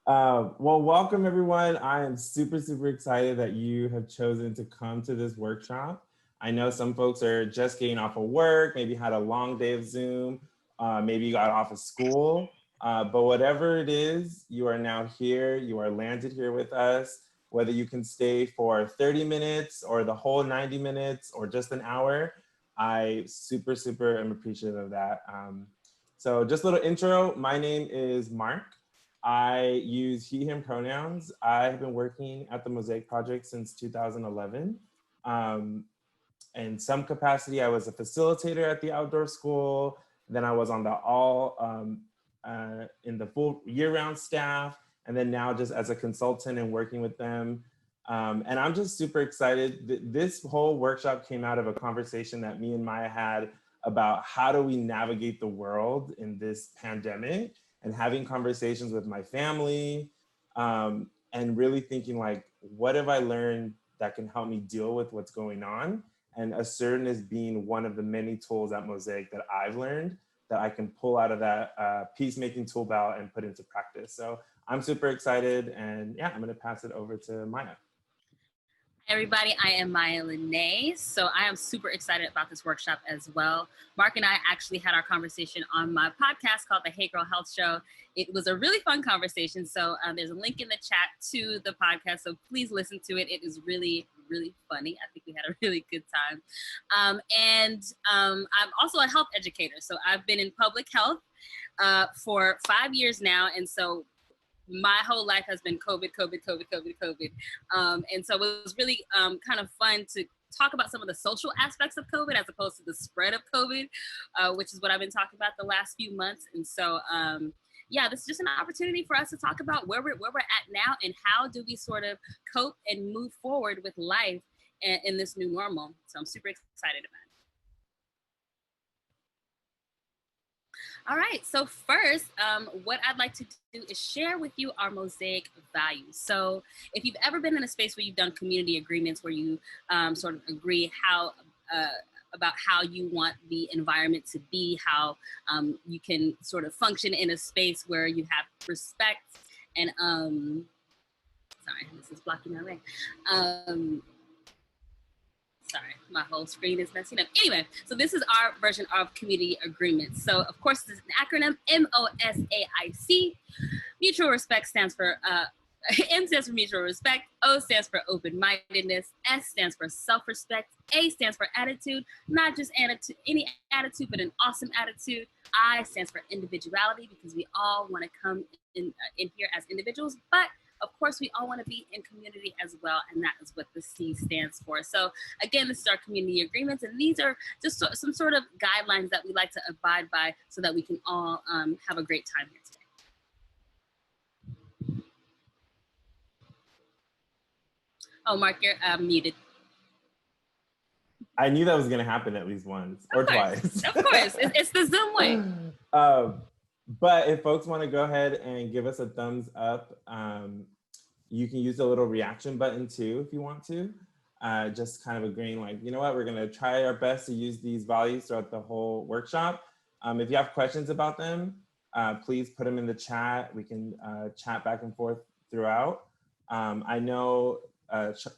Well, welcome everyone. I am super excited that you have chosen to come to this workshop. I know some folks are just getting off of work, maybe had a long day of Zoom, maybe you got off of school, but whatever it is, you are now here, you are landed here with us, whether you can stay for 30 minutes or the whole 90 minutes or just an hour. I super am appreciative of that. So just a little intro, my name is Mark. I use he, him pronouns. I have been working at the Mosaic Project since 2011. In some capacity, I was a facilitator at the outdoor school. Then I was on the in the full year-round staff. And then now just as a consultant and working with them. And I'm just super excited. This whole workshop came out of a conversation that me and Maiya had about how do we navigate the world in this pandemic, and having conversations with my family, and really thinking like, what have I learned that can help me deal with what's going on? And assertiveness being one of the many tools at Mosaic that I've learned that I can pull out of that peacemaking tool belt and put into practice. So I'm super excited, and yeah, I'm gonna pass it over to Maiya. Hi everybody, I am Maiya Lanae. So I am super excited about this workshop as well. Mark and I actually had our conversation on my podcast called the Hey Girl Health Show. It was a really fun conversation. So there's a link in the chat to the podcast. So please listen to it. It is really funny. I think we had a really good time. I'm also a health educator. So I've been in public health for 5 years now. And so my whole life has been COVID. And so it was really kind of fun to talk about some of the social aspects of COVID as opposed to the spread of COVID, which is what I've been talking about the last few months. And so, yeah, this is just an opportunity for us to talk about where we're at now and how do we sort of cope and move forward with life in this new normal. So I'm super excited about it. All right, so first, what I'd like to do is share with you our Mosaic values. So if you've ever been in a space where you've done community agreements where you sort of agree about how you want the environment to be, how you can sort of function in a space where you have respect and, sorry, this is blocking my way. Sorry, my whole screen is messing up. Anyway, so this is our version of community agreements. So of course, this is an acronym, MOSAIC. Mutual respect stands for, M stands for mutual respect, O stands for open-mindedness, S stands for self-respect, A stands for attitude, not just attitude, any attitude, but an awesome attitude. I stands for individuality, because we all want to come in here as individuals, but of course, we all want to be in community as well, and that is what the C stands for. So again, this is our community agreements, and these are just some sort of guidelines that we like to abide by so that we can all have a great time here today. Oh, Mark, you're muted. I knew that was gonna happen at least once or twice. Of course, it's the Zoom way. But if folks want to go ahead and give us a thumbs up, you can use the little reaction button too if you want to. Just kind of agreeing like, you know what, we're going to try our best to use these values throughout the whole workshop. If you have questions about them, please put them in the chat. We can chat back and forth throughout. I know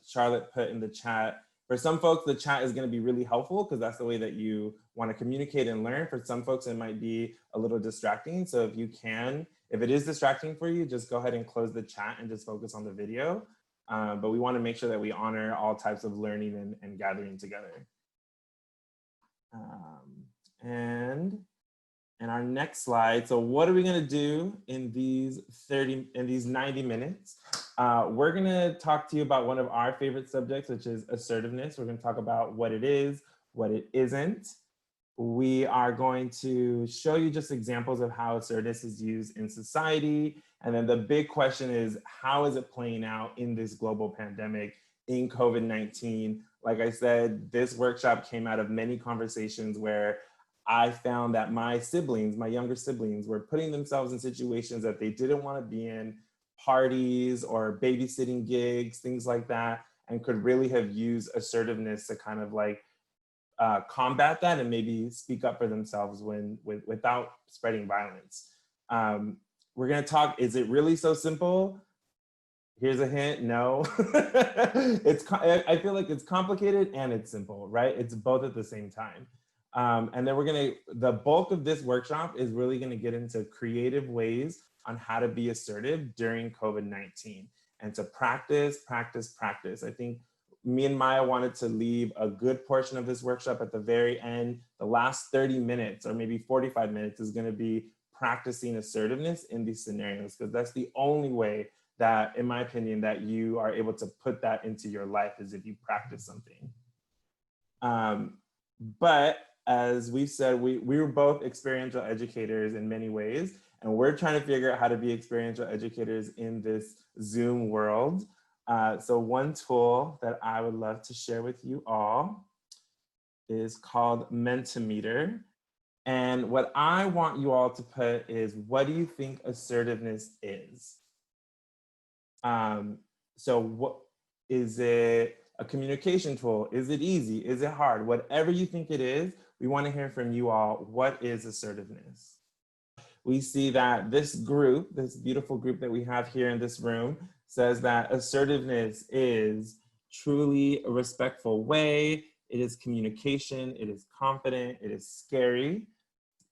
Charlotte put in the chat, for some folks, the chat is going to be really helpful because that's the way that you want to communicate and learn. For some folks, it might be a little distracting. So if you can, if it is distracting for you, just go ahead and close the chat and just focus on the video. But we want to make sure that we honor all types of learning and gathering together. And our next slide. So what are we going to do in these 90 minutes? We're going to talk to you about one of our favorite subjects, which is assertiveness. We're going to talk about what it is, what it isn't. We are going to show you just examples of how assertiveness is used in society. And then the big question is, how is it playing out in this global pandemic in COVID-19? Like I said, this workshop came out of many conversations where I found that my siblings, my younger siblings, were putting themselves in situations that they didn't want to be in, parties or babysitting gigs, things like that, and could really have used assertiveness to kind of like combat that and maybe speak up for themselves without spreading violence. we're gonna talk, is it really so simple? Here's a hint, no. I feel like it's complicated and it's simple, right? It's both at the same time. And then the bulk of this workshop is really gonna get into creative ways on how to be assertive during COVID-19 and to practice, practice, practice. I think me and Maiya wanted to leave a good portion of this workshop at the very end. The last 30 minutes or maybe 45 minutes is gonna be practicing assertiveness in these scenarios, because that's the only way that, in my opinion, that you are able to put that into your life is if you practice something. But as we've said, we were both experiential educators in many ways, and we're trying to figure out how to be experiential educators in this Zoom world. So one tool that I would love to share with you all is called Mentimeter. And what I want you all to put is, what do you think assertiveness is? So what is it? A communication tool? Is it easy? Is it hard? Whatever you think it is, we want to hear from you all. What is assertiveness? We see that this group, this beautiful group that we have here in this room, says that assertiveness is truly a respectful way. It is communication. It is confident. It is scary.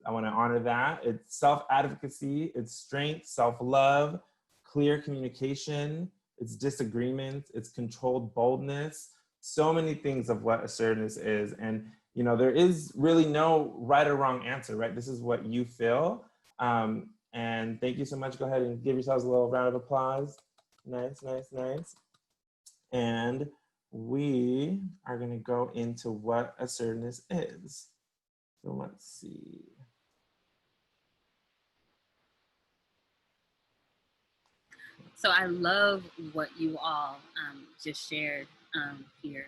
I want to honor that. It's self-advocacy. It's strength, self-love, clear communication, it's disagreement, it's controlled boldness, so many things of what assertiveness is. And, you know, there is really no right or wrong answer, right? This is what you feel. And thank you so much. Go ahead and give yourselves a little round of applause. Nice, nice, nice. And we are going to go into what assertiveness is. So let's see. So I love what you all just shared here.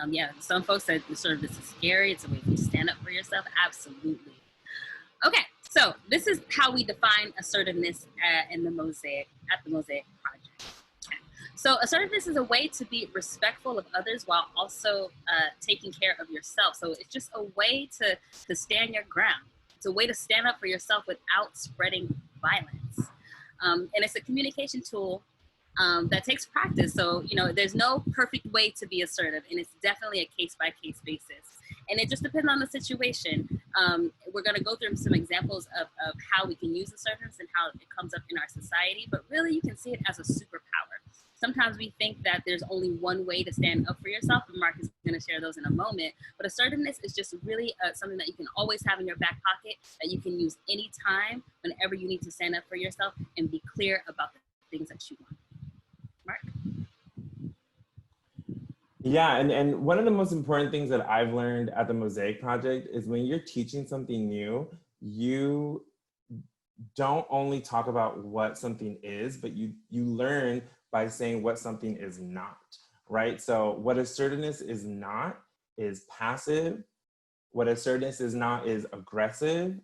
Yeah, some folks said assertiveness is scary. It's a way to stand up for yourself. Absolutely. Okay, so this is how we define assertiveness at the Mosaic Project. Okay. So assertiveness is a way to be respectful of others while also taking care of yourself. So it's just a way to stand your ground. It's a way to stand up for yourself without spreading violence. And it's a communication tool that takes practice. So, you know, there's no perfect way to be assertive, and it's definitely a case-by-case basis. And it just depends on the situation. We're going to go through some examples of how we can use assertiveness and how it comes up in our society, but really you can see it as a superpower. Sometimes we think that there's only one way to stand up for yourself, and Mark is going to share those in a moment. But assertiveness is just really something that you can always have in your back pocket, that you can use anytime, whenever you need to stand up for yourself and be clear about the things that you want. Mark? Yeah, and one of the most important things that I've learned at the Mosaic Project is when you're teaching something new, you don't only talk about what something is, but you learn by saying what something is not, right? So what assertiveness is not is passive. What assertiveness is not is aggressive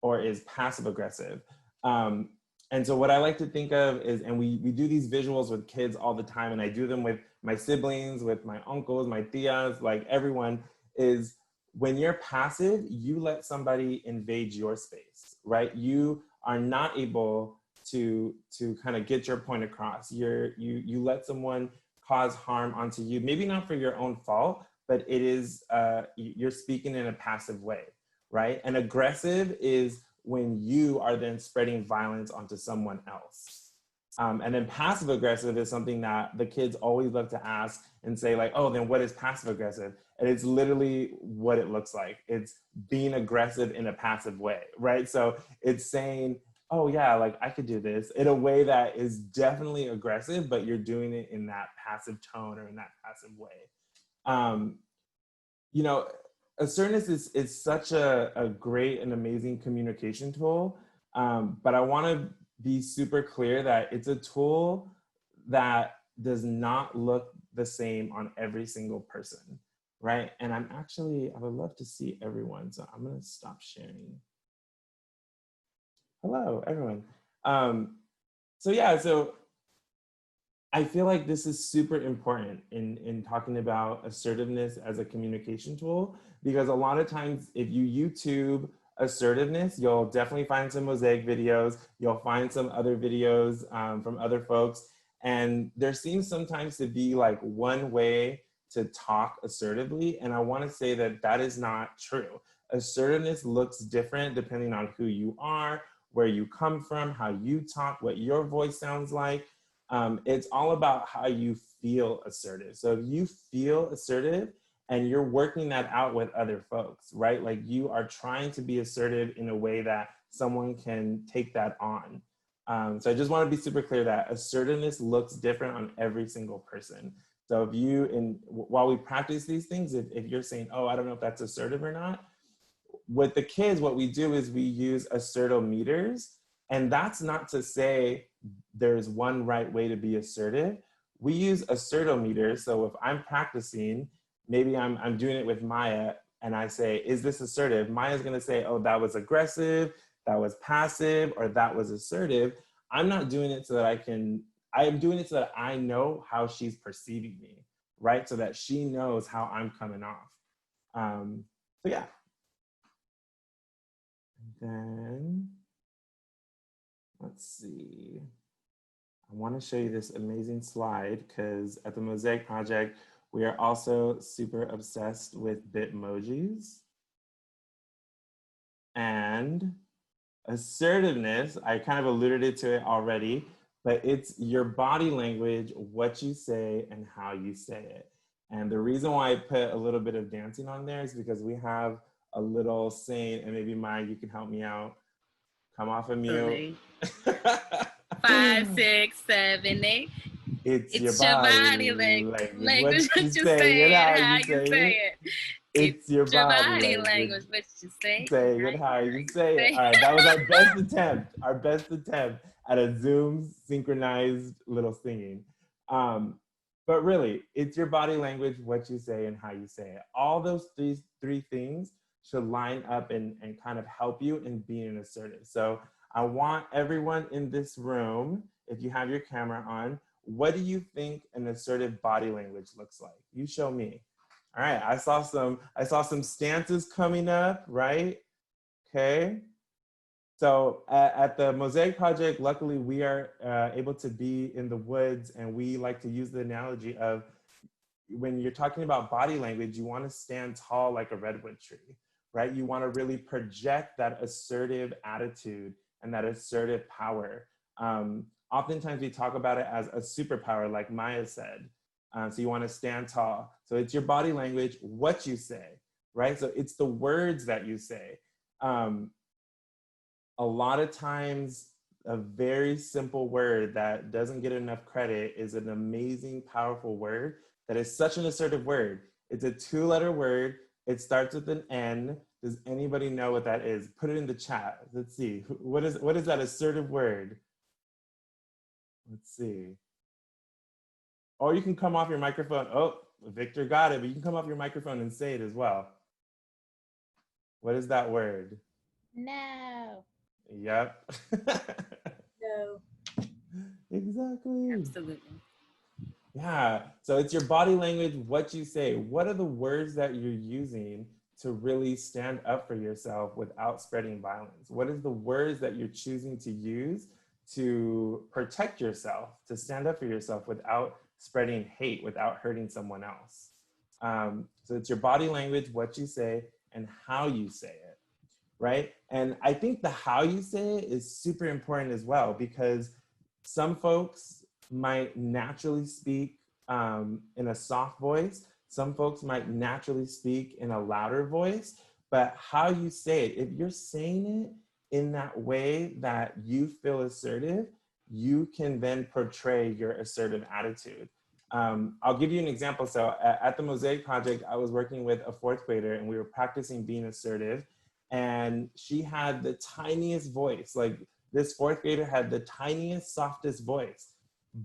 or is passive aggressive. And so what I like to think of is, and we do these visuals with kids all the time, and I do them with my siblings, with my uncles, my tias, like everyone, is when you're passive, you let somebody invade your space, right? You are not able to kind of get your point across. You let someone cause harm onto you, maybe not for your own fault, but it is, you're speaking in a passive way, right? And aggressive is when you are then spreading violence onto someone else. And then passive aggressive is something that the kids always love to ask and say like, oh, then what is passive aggressive? And it's literally what it looks like. It's being aggressive in a passive way, right? So it's saying, oh yeah, like I could do this in a way that is definitely aggressive, but you're doing it in that passive tone or in that passive way. You know, assertiveness is such a great and amazing communication tool, but I want to be super clear that it's a tool that does not look the same on every single person, right? And I would love to see everyone, so I'm going to stop sharing. Hello, everyone. So yeah, so I feel like this is super important in talking about assertiveness as a communication tool, because a lot of times if you YouTube assertiveness, you'll definitely find some Mosaic videos. You'll find some other videos from other folks. And there seems sometimes to be like one way to talk assertively. And I want to say that that is not true. Assertiveness looks different depending on who you are, where you come from, how you talk, what your voice sounds like. It's all about how you feel assertive. So if you feel assertive and you're working that out with other folks, right? Like you are trying to be assertive in a way that someone can take that on. So I just want to be super clear that assertiveness looks different on every single person. So if you, while we practice these things, if you're saying, oh, I don't know if that's assertive or not, with the kids, what we do is we use assertometers. And that's not to say there's one right way to be assertive. We use assertometers. So if I'm practicing, maybe I'm doing it with Maiya and I say, is this assertive? Maiya's gonna say, oh, that was aggressive, that was passive, or that was assertive. I'm not doing it so that I am doing it so that I know how she's perceiving me, right? So that she knows how I'm coming off. So yeah. And then, let's see. I want to show you this amazing slide because at the Mosaic Project, we are also super obsessed with Bitmojis. And assertiveness, I kind of alluded to it already, but it's your body language, what you say, and how you say it. And the reason why I put a little bit of dancing on there is because we have a little saying, and maybe Maiya, you can help me out. Come off of mute. 5, 6, 7, 8. It's your body language. What you say and how you say it. It's your body language. What you say. Say it how you say it. All right, that was our best attempt. Our best attempt at a Zoom synchronized little singing. But really, it's your body language, what you say, and how you say it. All those three things should line up and kind of help you in being assertive. So I want everyone in this room, if you have your camera on, what do you think an assertive body language looks like? You show me. All right, I saw some stances coming up, right? Okay. So at the Mosaic Project, luckily we are able to be in the woods, and we like to use the analogy of when you're talking about body language, you want to stand tall like a redwood tree, right? You want to really project that assertive attitude and that assertive power. Oftentimes we talk about it as a superpower, like Maiya said. So you want to stand tall. So it's your body language, what you say, right? So it's the words that you say. A lot of times, a very simple word that doesn't get enough credit is an amazing, powerful word that is such an assertive word. It's a 2-letter word. It starts with an N. Does anybody know what that is? Put it in the chat. Let's see. What is that assertive word? Let's see. Or you can come off your microphone. Oh, Victor got it, but you can come off your microphone and say it as well. What is that word? No. Yep. No. Exactly. Absolutely. Yeah. So it's your body language, what you say. What are the words that you're using to really stand up for yourself without spreading violence? What is the words that you're choosing to use to protect yourself, to stand up for yourself without spreading hate, without hurting someone else? So it's your body language, what you say, and how you say it, right? And I think the how you say it is super important as well, because some folks might naturally speak in a soft voice. Some folks might naturally speak in a louder voice, but how you say it, if you're saying it in that way that you feel assertive, you can then portray your assertive attitude. I'll give you an example. So at the Mosaic Project, I was working with a 4th grader and we were practicing being assertive, and she had the tiniest voice. Like, this 4th grader had the tiniest, softest voice,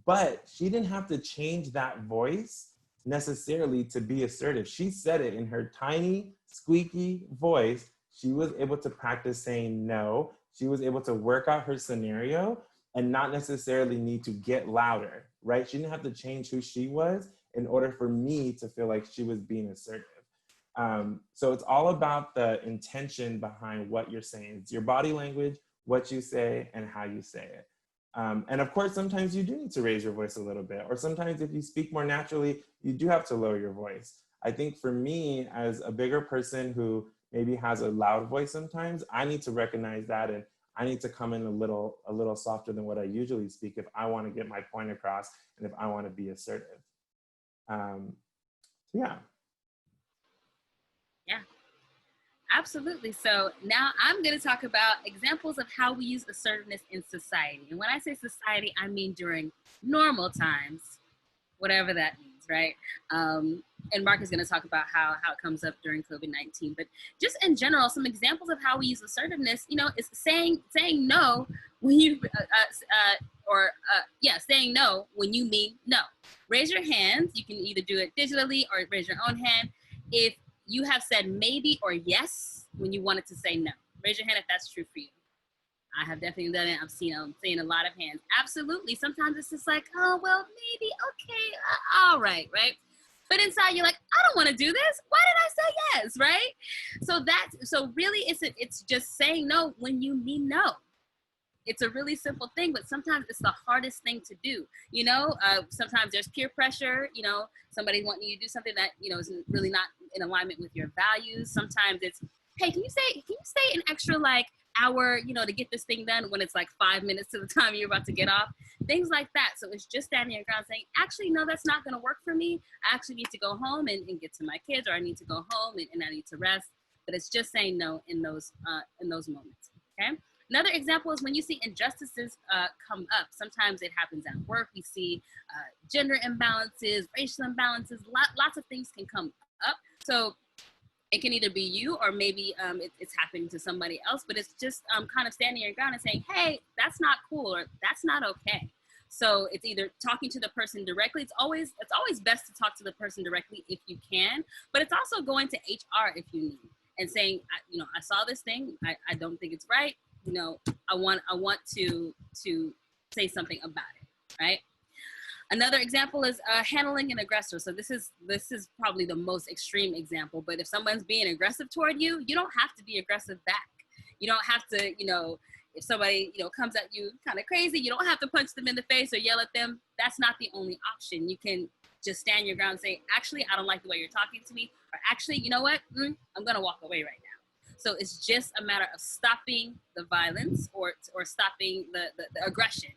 but she didn't have to change that voice necessarily to be assertive. She said it in her tiny, squeaky voice. She was able to practice saying no. She was able to work out her scenario and not necessarily need to get louder, right? She didn't have to change who she was in order for me to feel like she was being assertive. So it's all about the intention behind what you're saying. It's your body language, what you say, and how you say it. And of course, sometimes you do need to raise your voice a little bit, or sometimes if you speak more naturally, you do have to lower your voice. I think for me, as a bigger person who maybe has a loud voice sometimes, I need to recognize that, and I need to come in a little softer than what I usually speak if I want to get my point across and if I want to be assertive. Yeah. Yeah, absolutely. So now I'm going to talk about examples of how we use assertiveness in society. And when I say society, I mean during normal times, whatever that means, right? And Mark is going to talk about how it comes up during COVID-19. But just in general, some examples of how we use assertiveness, is saying no when you, saying no when you mean no. Raise your hands. You can either do it digitally or raise your own hand if you have said maybe or yes when you wanted to say no. Raise your hand if that's true for you. I have definitely done it. I've seen a lot of hands. Absolutely. Sometimes it's just like, oh, well, maybe, okay, all right, right? But inside you're like, I don't want to do this. Why did I say yes, right? So really it's just saying no when you mean no. It's a really simple thing, but sometimes it's the hardest thing to do. Sometimes there's peer pressure, somebody wanting you to do something that, is really not in alignment with your values. Sometimes it's, hey, can you stay an extra hour, to get this thing done when it's 5 minutes to the time you're about to get off, things like that. So it's just standing your ground saying, actually, no, that's not going to work for me. I actually need to go home and get to my kids, or I need to go home and I need to rest. But it's just saying no in those moments. Okay. Another example is when you see injustices come up. Sometimes it happens at work. We see gender imbalances, racial imbalances, lots of things can come up. So it can either be you or maybe it's happening to somebody else, but it's just kind of standing your ground and saying, hey, that's not cool, or that's not okay. So it's either talking to the person directly. It's always best to talk to the person directly if you can, but it's also going to HR if you need and saying, I saw this thing. I don't think it's right. I want to say something about it, right? Another example is handling an aggressor. So this is probably the most extreme example, but if someone's being aggressive toward you, you don't have to be aggressive back. You don't have to, if somebody, comes at you kind of crazy, you don't have to punch them in the face or yell at them. That's not the only option. You can just stand your ground and say, actually, I don't like the way you're talking to me, or actually, you know what? I'm going to walk away right now. So it's just a matter of stopping the violence or stopping the aggression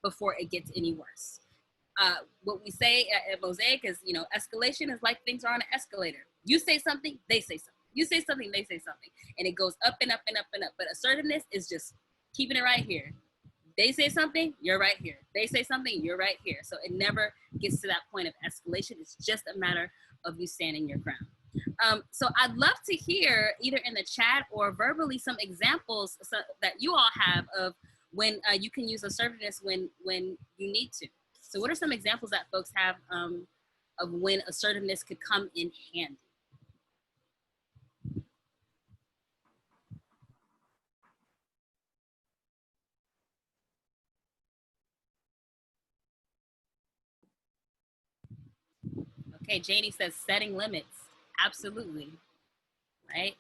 before it gets any worse. What we say at Mosaic is, escalation is like things are on an escalator. You say something, they say something. You say something, they say something. And it goes up and up and up and up. But assertiveness is just keeping it right here. They say something, you're right here. They say something, you're right here. So it never gets to that point of escalation. It's just a matter of you standing your ground. So I'd love to hear either in the chat or verbally some examples that you all have of when you can use assertiveness when you need to. So what are some examples that folks have of when assertiveness could come in handy? Okay, Janie says setting limits. Absolutely, right?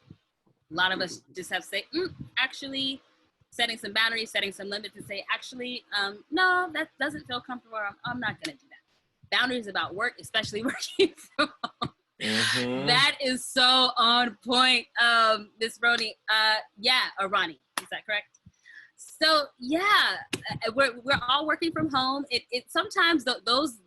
A lot of us just have to say, actually, setting some boundaries, setting some limits, and say, actually, no, that doesn't feel comfortable. I'm not going to do that. Boundaries about work, especially working from home. Mm-hmm. That is so on point, Miss Roni. Ronnie, is that correct? So yeah, we're all working from home. It sometimes those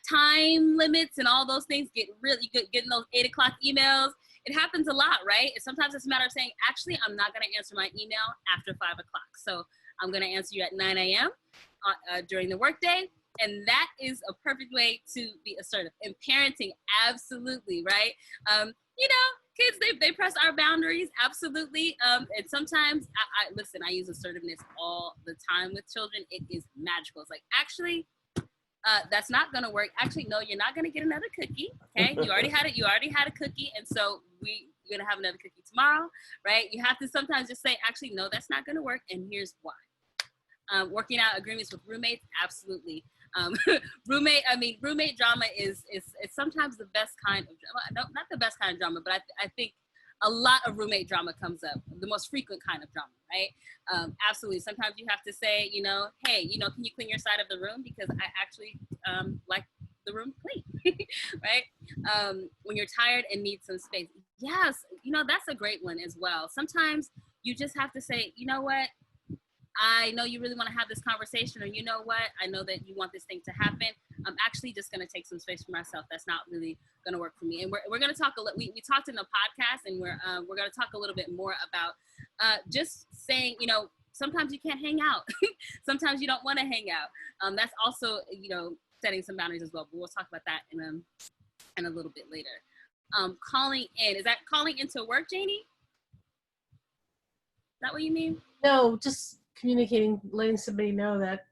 time limits and all those things get really good. Getting those 8 o'clock emails, it happens a lot, right? Sometimes it's a matter of saying, actually, I'm not going to answer my email after 5 o'clock. So I'm going to answer you at 9 a.m. During the workday. And that is a perfect way to be assertive. In parenting, absolutely, right? Kids, they press our boundaries, absolutely. And sometimes, I use assertiveness all the time with children. It is magical. It's like, actually, that's not going to work. Actually, no, you're not going to get another cookie. Okay, you already had a cookie, and so you're going to have another cookie tomorrow, right? You have to sometimes just say, actually, no, that's not going to work, and here's why. Working out agreements with roommates, absolutely. Roommate drama is sometimes the best kind of drama. No, not the best kind of drama, but I think a lot of roommate drama comes up, the most frequent kind of drama, right? Absolutely. Sometimes you have to say, hey, can you clean your side of the room? Because I actually like the room clean, right? When you're tired and need some space. Yes, that's a great one as well. Sometimes you just have to say, you know what? I know you really want to have this conversation, or you know what? I know that you want this thing to happen. I'm actually just going to take some space for myself. That's not really going to work for me. And we're going to talk a little. We talked in the podcast, and we're going to talk a little bit more about just saying, sometimes you can't hang out. Sometimes you don't want to hang out. That's also, setting some boundaries as well. But we'll talk about that in a little bit later. Calling in, is that calling into work, Janie? Is that what you mean? No, just communicating, letting somebody know that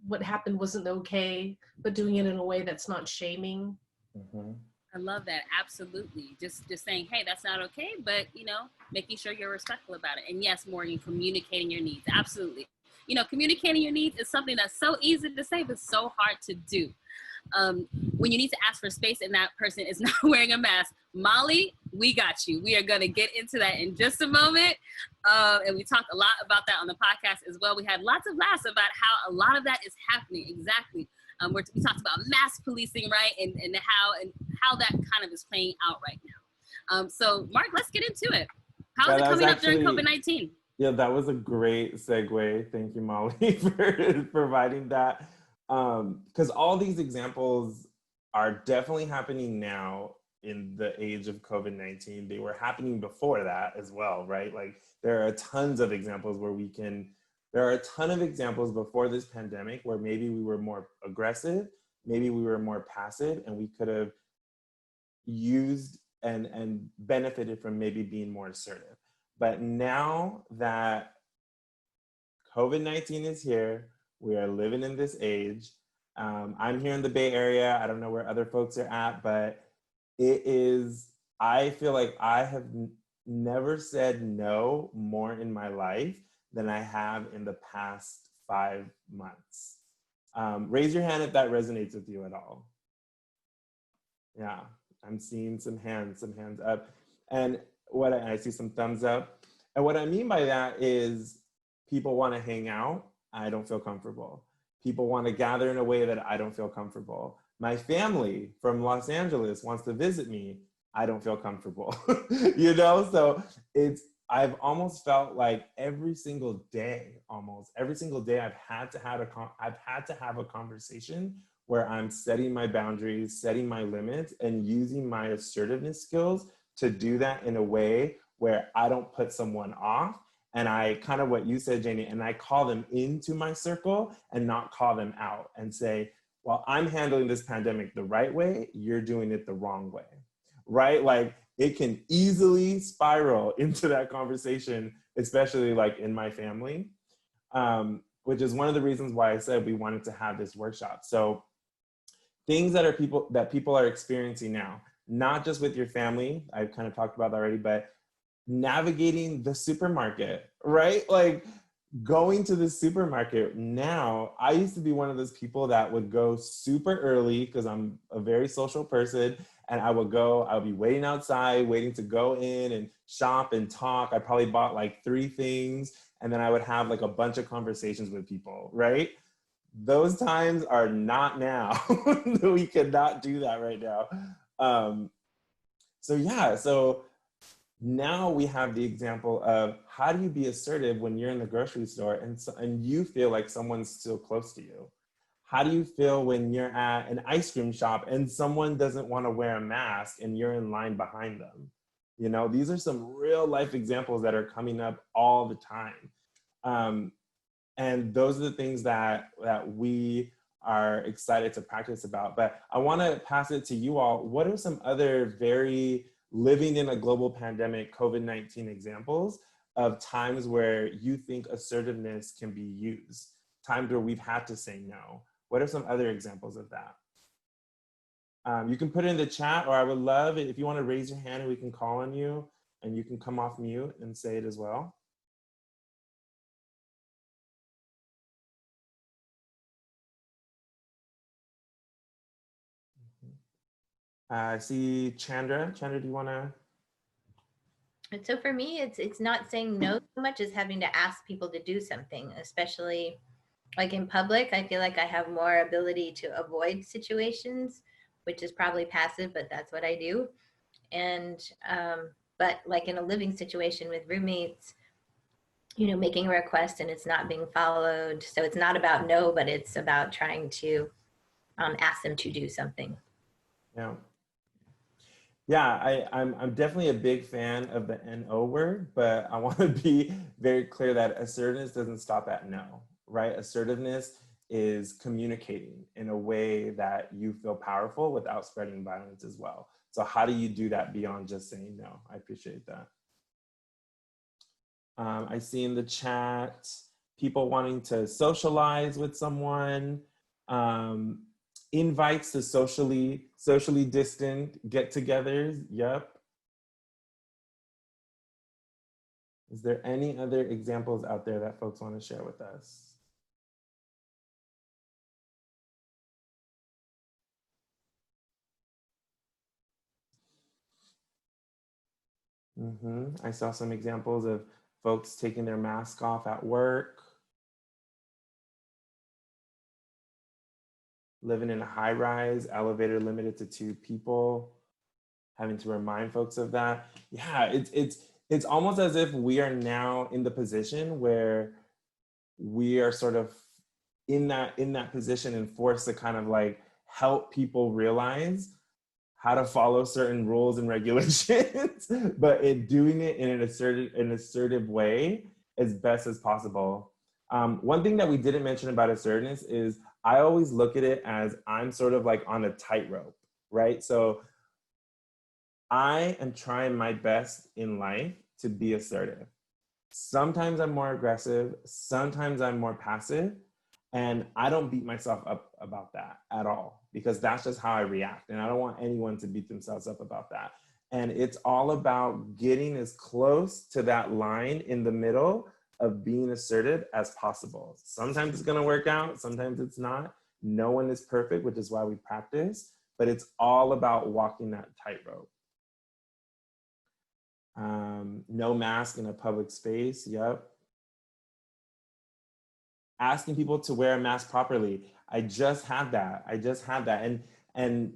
what happened wasn't okay, but doing it in a way that's not shaming. Mm-hmm. I love that. Absolutely. Just saying, hey, that's not okay, but making sure you're respectful about it. And yes, Morgan, communicating your needs. Absolutely. Communicating your needs is something that's so easy to say, but so hard to do. When you need to ask for space and that person is not wearing a mask, Molly, we got you. We are going to get into that in just a moment. And we talked a lot about that on the podcast as well. We had lots of laughs about how a lot of that is happening. Exactly. We talked about mask policing, right? And how that kind of is playing out right now. So Mark, let's get into it. How is it coming up during COVID-19? Yeah, that was a great segue. Thank you, Molly, for providing that. Because all these examples are definitely happening now in the age of COVID-19. They were happening before that as well, right? Like there are tons of examples there are a ton of examples before this pandemic where maybe we were more aggressive, maybe we were more passive, and we could have used and benefited from maybe being more assertive. But now that COVID-19 is here, we are living in this age. I'm here in the Bay Area. I don't know where other folks are at, but I feel like I have never said no more in my life than I have in the past 5 months. Raise your hand if that resonates with you at all. Yeah, I'm seeing some hands up. And I see some thumbs up. And what I mean by that is people want to hang out. I don't feel comfortable. People want to gather in a way that I don't feel comfortable. My family from Los Angeles wants to visit me. I don't feel comfortable. So I've almost felt like every single day I've had to have a conversation where I'm setting my boundaries, setting my limits, and using my assertiveness skills to do that in a way where I don't put someone off. And I kind of what you said, Janie, and I call them into my circle and not call them out and say, well, I'm handling this pandemic the right way, you're doing it the wrong way, right? Like it can easily spiral into that conversation, especially like in my family, which is one of the reasons why I said we wanted to have this workshop. So things that people are experiencing now, not just with your family, I've kind of talked about that already, but navigating the supermarket, right? Like going to the supermarket now, I used to be one of those people that would go super early because I'm a very social person, and I would be waiting outside, waiting to go in and shop and talk. I probably bought like 3 things, and then I would have like a bunch of conversations with people, right? Those times are not now. We cannot do that right now. So now we have the example of how do you be assertive when you're in the grocery store and you feel like someone's still close to you? How do you feel when you're at an ice cream shop and someone doesn't want to wear a mask and you're in line behind them? These are some real life examples that are coming up all the time. And those are the things that we are excited to practice about. But I want to pass it to you all. What are some other very living in a global pandemic, COVID-19 examples of times where you think assertiveness can be used? Times where we've had to say no. What are some other examples of that? You can put it in the chat, or I would love it if you want to raise your hand and we can call on you and you can come off mute and say it as well. I see Chandra. Chandra, do you want to? And so for me, it's not saying no so much as having to ask people to do something, especially like in public. I feel like I have more ability to avoid situations, which is probably passive, but that's what I do. And but like in a living situation with roommates, you know, making a request and it's not being followed. So it's not about no, but it's about trying to ask them to do something. Yeah. Yeah, I'm definitely a big fan of the NO word, but I want to be very clear that assertiveness doesn't stop at no, right? Assertiveness is communicating in a way that you feel powerful without spreading violence as well. So how do you do that beyond just saying no? I appreciate that. I see in the chat people wanting to socialize with someone, invites to socially distant get-togethers. Yep. Is there any other examples out there that folks want to share with us? I saw some examples of folks taking their mask off at work, living in a high rise, elevator limited to 2 people, having to remind folks of that. Yeah, it's almost as if we are now in the position where we are sort of in that position and forced to kind of like help people realize how to follow certain rules and regulations, but in doing it in an assertive way as best as possible. One thing that we didn't mention about assertiveness is I always look at it as I'm sort of like on a tightrope, right? So I am trying my best in life to be assertive. Sometimes I'm more aggressive, sometimes I'm more passive, and I don't beat myself up about that at all, because that's just how I react. And I don't want anyone to beat themselves up about that. And it's all about getting as close to that line in the middle of being assertive as possible. Sometimes it's gonna work out, sometimes it's not. No one is perfect, which is why we practice, but it's all about walking that tightrope. No mask in a public space, yep. Asking people to wear a mask properly. I just had that. And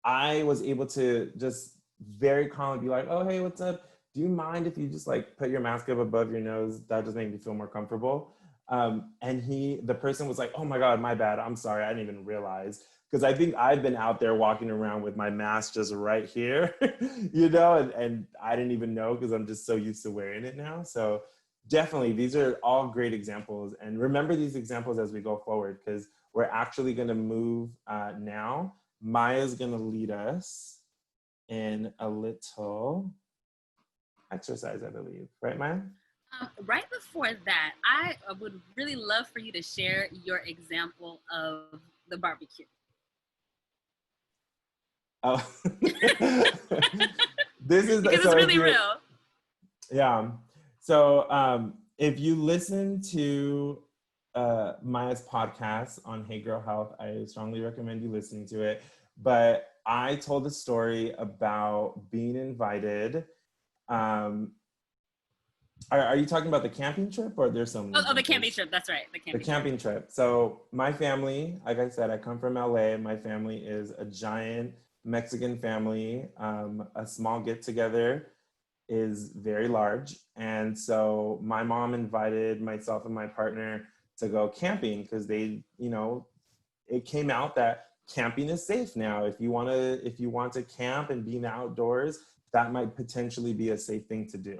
I was able to just very calmly be like, oh, hey, what's up? Do you mind if you just like put your mask up above your nose? That just made me feel more comfortable. And the person was like, oh my God, my bad. I'm sorry, I didn't even realize. Because I think I've been out there walking around with my mask just right here, you know, and I didn't even know because I'm just so used to wearing it now. So definitely, these are all great examples. And remember these examples as we go forward, because we're actually going to move now. Maiya's going to lead us in a little exercise, I believe. Right, Maiya? Right before that, I would really love for you to share your example of the barbecue. Oh, this is because it's really real. Yeah. So if you listen to Maiya's podcast on Hey Girl Health, I strongly recommend you listening to it. But I told a story about being invited. Are you talking about the camping trip, or there's some? Oh, the camping trip. That's right. The camping trip. So my family, like I said, I come from LA. My family is a giant Mexican family. A small get together is very large. And so my mom invited myself and my partner to go camping because they, you know, it came out that camping is safe now. If you want to camp and be in the outdoors, that might potentially be a safe thing to do.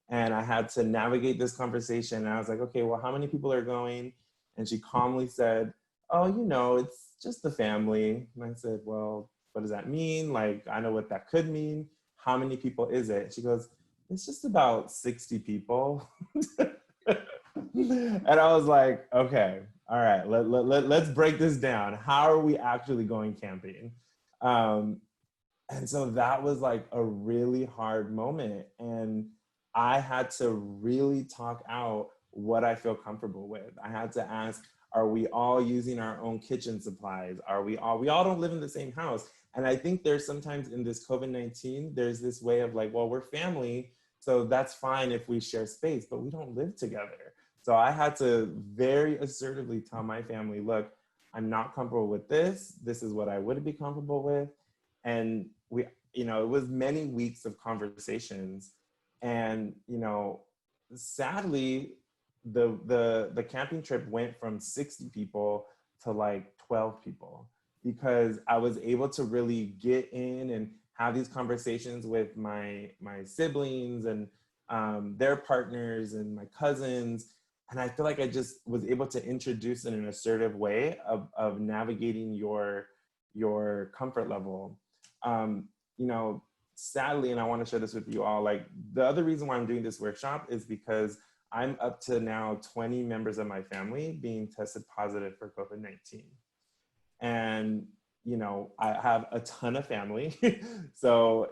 And I had to navigate this conversation. And I was like, okay, well, how many people are going? And she calmly said, oh, you know, it's just the family. And I said, well, what does that mean? Like, I know what that could mean. How many people is it? She goes, it's just about 60 people. And I was like, okay, all right, let's break this down. How are we actually going camping? And so that was like a really hard moment. And I had to really talk out what I feel comfortable with. I had to ask, Are we all using our own kitchen supplies? We all don't live in the same house. And I think there's sometimes in this COVID-19, there's this way of like, well, we're family, so that's fine if we share space, but we don't live together. So I had to very assertively tell my family, look, I'm not comfortable with this. This is what I would be comfortable with. And we, you know, it was many weeks of conversations. And, you know, sadly, the camping trip went from 60 people to like 12 people, because I was able to really get in and have these conversations with my siblings and their partners and my cousins. And I feel like I just was able to introduce in an assertive way of navigating your comfort level. You know, sadly, and I want to share this with you all, like the other reason why I'm doing this workshop is because I'm up to now 20 members of my family being tested positive for COVID-19. And, you know, I have a ton of family. So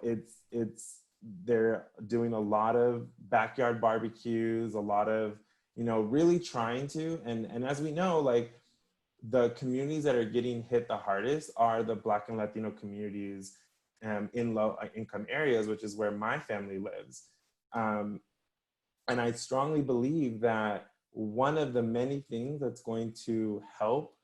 they're doing a lot of backyard barbecues, a lot of, you know, really trying to, and as we know, like the communities that are getting hit the hardest are the Black and Latino communities in low income areas, which is where my family lives. And I strongly believe that one of the many things that's going to help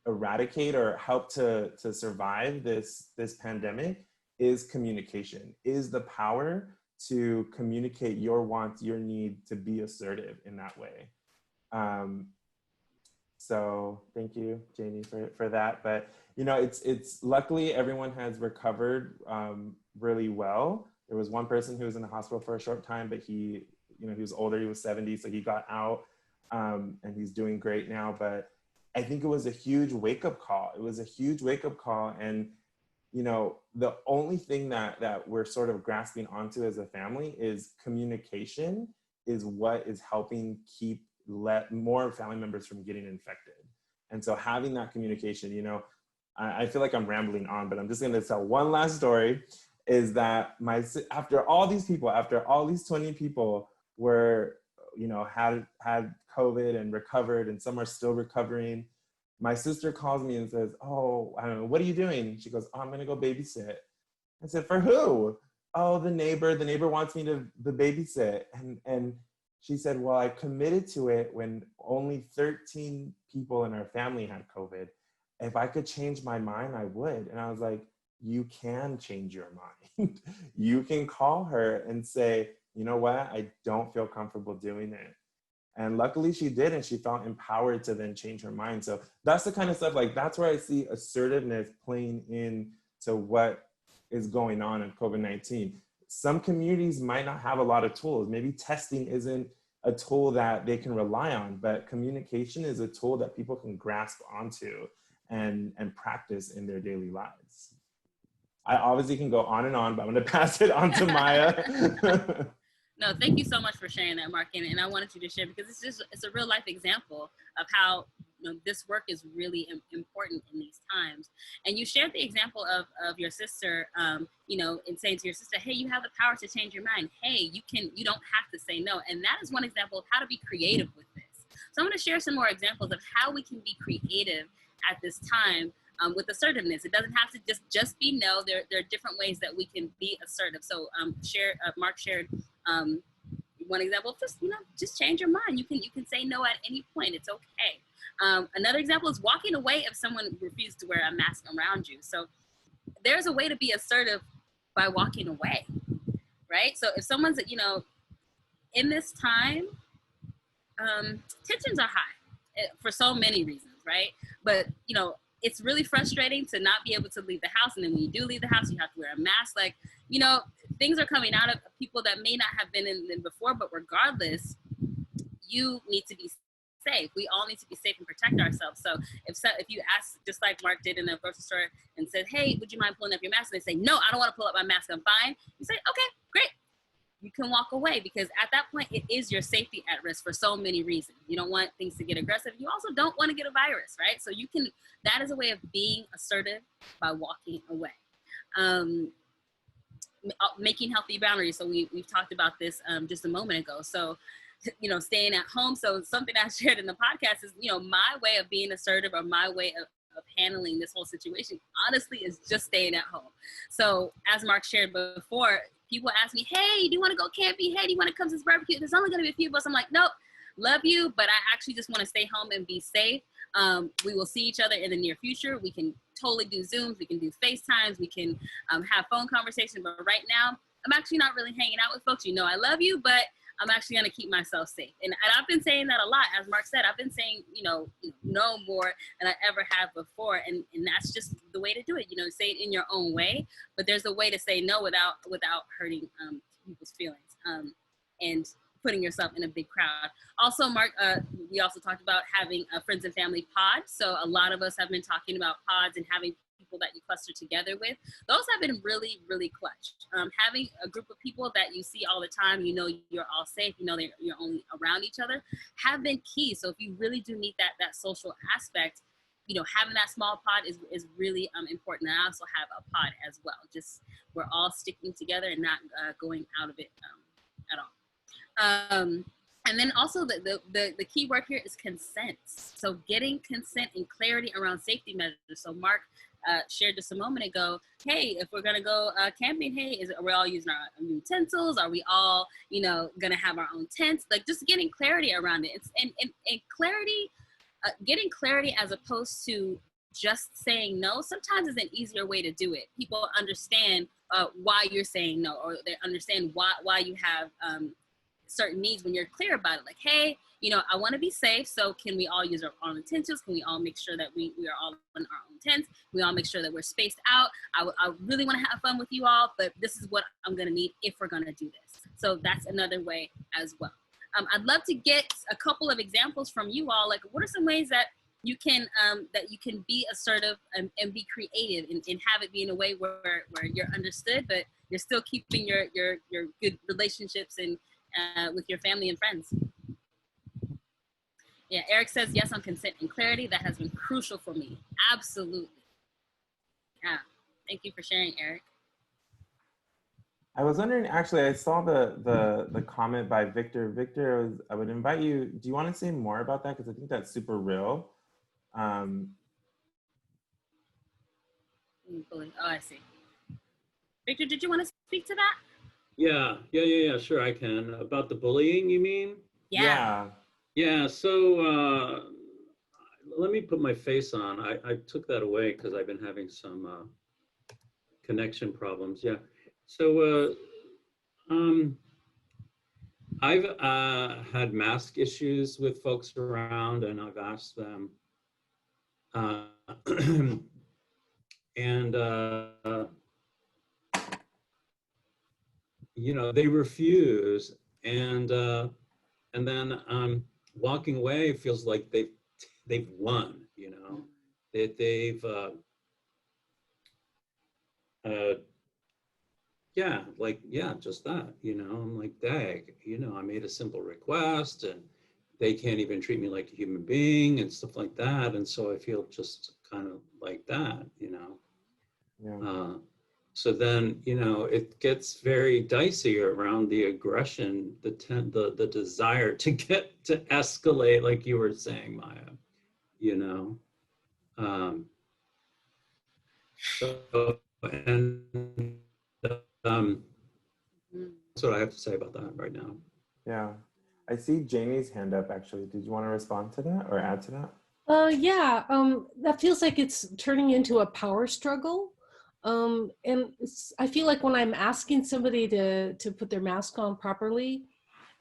eradicate or help to survive this pandemic is communication, is the power to communicate your wants, your need, to be assertive in that way. So thank you, Jamie, for that. But, you know, it's luckily everyone has recovered really well. There was one person who was in the hospital for a short time, but he was older, he was 70, so he got out and he's doing great now. But I think it was a huge wake-up call. It was a huge wake-up call. And, you know, the only thing that we're sort of grasping onto as a family is communication is what is helping keep more family members from getting infected. And so having that communication, you know, I feel like I'm rambling on, but I'm just gonna tell one last story, is that after all these 20 people were, you know, had COVID and recovered, and some are still recovering, my sister calls me and says, oh, I don't know, what are you doing? She goes, oh, I'm gonna go babysit. I said, for who? Oh, the neighbor wants me to babysit. And she said, well, I committed to it when only 13 people in our family had COVID. If I could change my mind, I would. And I was like, you can change your mind. You can call her and say, you know what, I don't feel comfortable doing it. And luckily she did, and she felt empowered to then change her mind. So that's the kind of stuff, like that's where I see assertiveness playing into what is going on in COVID-19. Some communities might not have a lot of tools. Maybe testing isn't a tool that they can rely on, but communication is a tool that people can grasp onto and practice in their daily lives. I obviously can go on and on, but I'm gonna pass it on to Maiya. No, thank you so much for sharing that, Mark. And I wanted you to share because it's a real life example of how, you know, this work is really important in these times. And you shared the example of your sister, you know, in saying to your sister, hey, you have the power to change your mind. Hey, you don't have to say no. And that is one example of how to be creative with this. So I'm going to share some more examples of how we can be creative at this time with assertiveness. It doesn't have to just be no. There are different ways that we can be assertive. So Mark shared one example of just change your mind. You can say no at any point. It's okay. Another example is walking away if someone refused to wear a mask around you. So there's a way to be assertive by walking away, right? So if someone's, you know, in this time, tensions are high for so many reasons, right? But, you know, it's really frustrating to not be able to leave the house. And then when you do leave the house, you have to wear a mask. Like, you know, things are coming out of people that may not have been in before, but regardless, you need to be safe. We all need to be safe and protect ourselves. So if you ask, just like Mark did in the grocery store and said, hey, would you mind pulling up your mask? And they say, no, I don't want to pull up my mask, I'm fine. You say, okay, great. You can walk away, because at that point, it is your safety at risk for so many reasons. You don't want things to get aggressive. You also don't want to get a virus, right? So that is a way of being assertive by walking away. Making healthy boundaries. So we've talked about this just a moment ago. So staying at home. So something I shared in the podcast is, my way of being assertive, or my way of handling this whole situation, honestly, is just staying at home. So as Mark shared before, people ask me, hey, do you want to go camping? Hey, do you want to come to this barbecue? There's only going to be a few of us. I'm like, nope, love you, but I actually just want to stay home and be safe. We will see each other in the near future. We can totally do Zooms. We can do FaceTimes. We can have phone conversations. But right now, I'm actually not really hanging out with folks. I love you, but I'm actually going to keep myself safe. And I've been saying that a lot. As Mark said, I've been saying, no more than I ever have before. And that's just the way to do it. Say it in your own way, but there's a way to say no without hurting people's feelings and putting yourself in a big crowd. Also, Mark, we also talked about having a friends and family pod. So a lot of us have been talking about pods and having people that you cluster together with. Those have been really, really clutch. Having a group of people that you see all the time, you're all safe, you're only around each other, have been key. So if you really do need that social aspect, having that small pod is really important. And I also have a pod as well. Just we're all sticking together and not going out of it at all. And then also the key word here is consent. So getting consent and clarity around safety measures. So Mark shared just a moment ago, hey, if we're gonna go camping, hey, are we all using our utensils? Are we all, gonna have our own tents? Like just getting clarity around it. And clarity, getting clarity as opposed to just saying no, sometimes is an easier way to do it. People understand why you're saying no, or they understand why you have certain needs when you're clear about it. Like, hey, I want to be safe, so can we all use our own utensils? Can we all make sure that we are all in our own tents? Can we all make sure that we're spaced out? I really want to have fun with you all, but this is what I'm going to need if we're going to do this. So that's another way as well. I'd love to get a couple of examples from you all. Like, what are some ways that you can be assertive and be creative and have it be in a way where you're understood, but you're still keeping your good relationships and with your family and friends? Yeah, Eric says yes on consent and clarity. That has been crucial for me. Absolutely. Yeah, thank you for sharing, Eric. I was wondering, actually, I saw the comment by Victor. Victor, I would invite you, do you want to say more about that? Because I think that's super real. Oh, I see. Victor, did you want to speak to that? Yeah, sure, I can. About the bullying, you mean? Yeah. Yeah, so let me put my face on. I took that away because I've been having some connection problems. Yeah, so I've had mask issues with folks around, and I've asked them, and they refuse, and then walking away feels like they've won. That they've just that. I'm like, dang, I made a simple request, and they can't even treat me like a human being and stuff like that, and so I feel just kind of like that. Yeah. So then, it gets very dicey around the aggression, the desire to get to escalate, like you were saying, Maiya. So, and that's what I have to say about that right now. Yeah. I see Jamie's hand up, actually. Did you want to respond to that or add to that? That feels like it's turning into a power struggle. And I feel like when I'm asking somebody to put their mask on properly,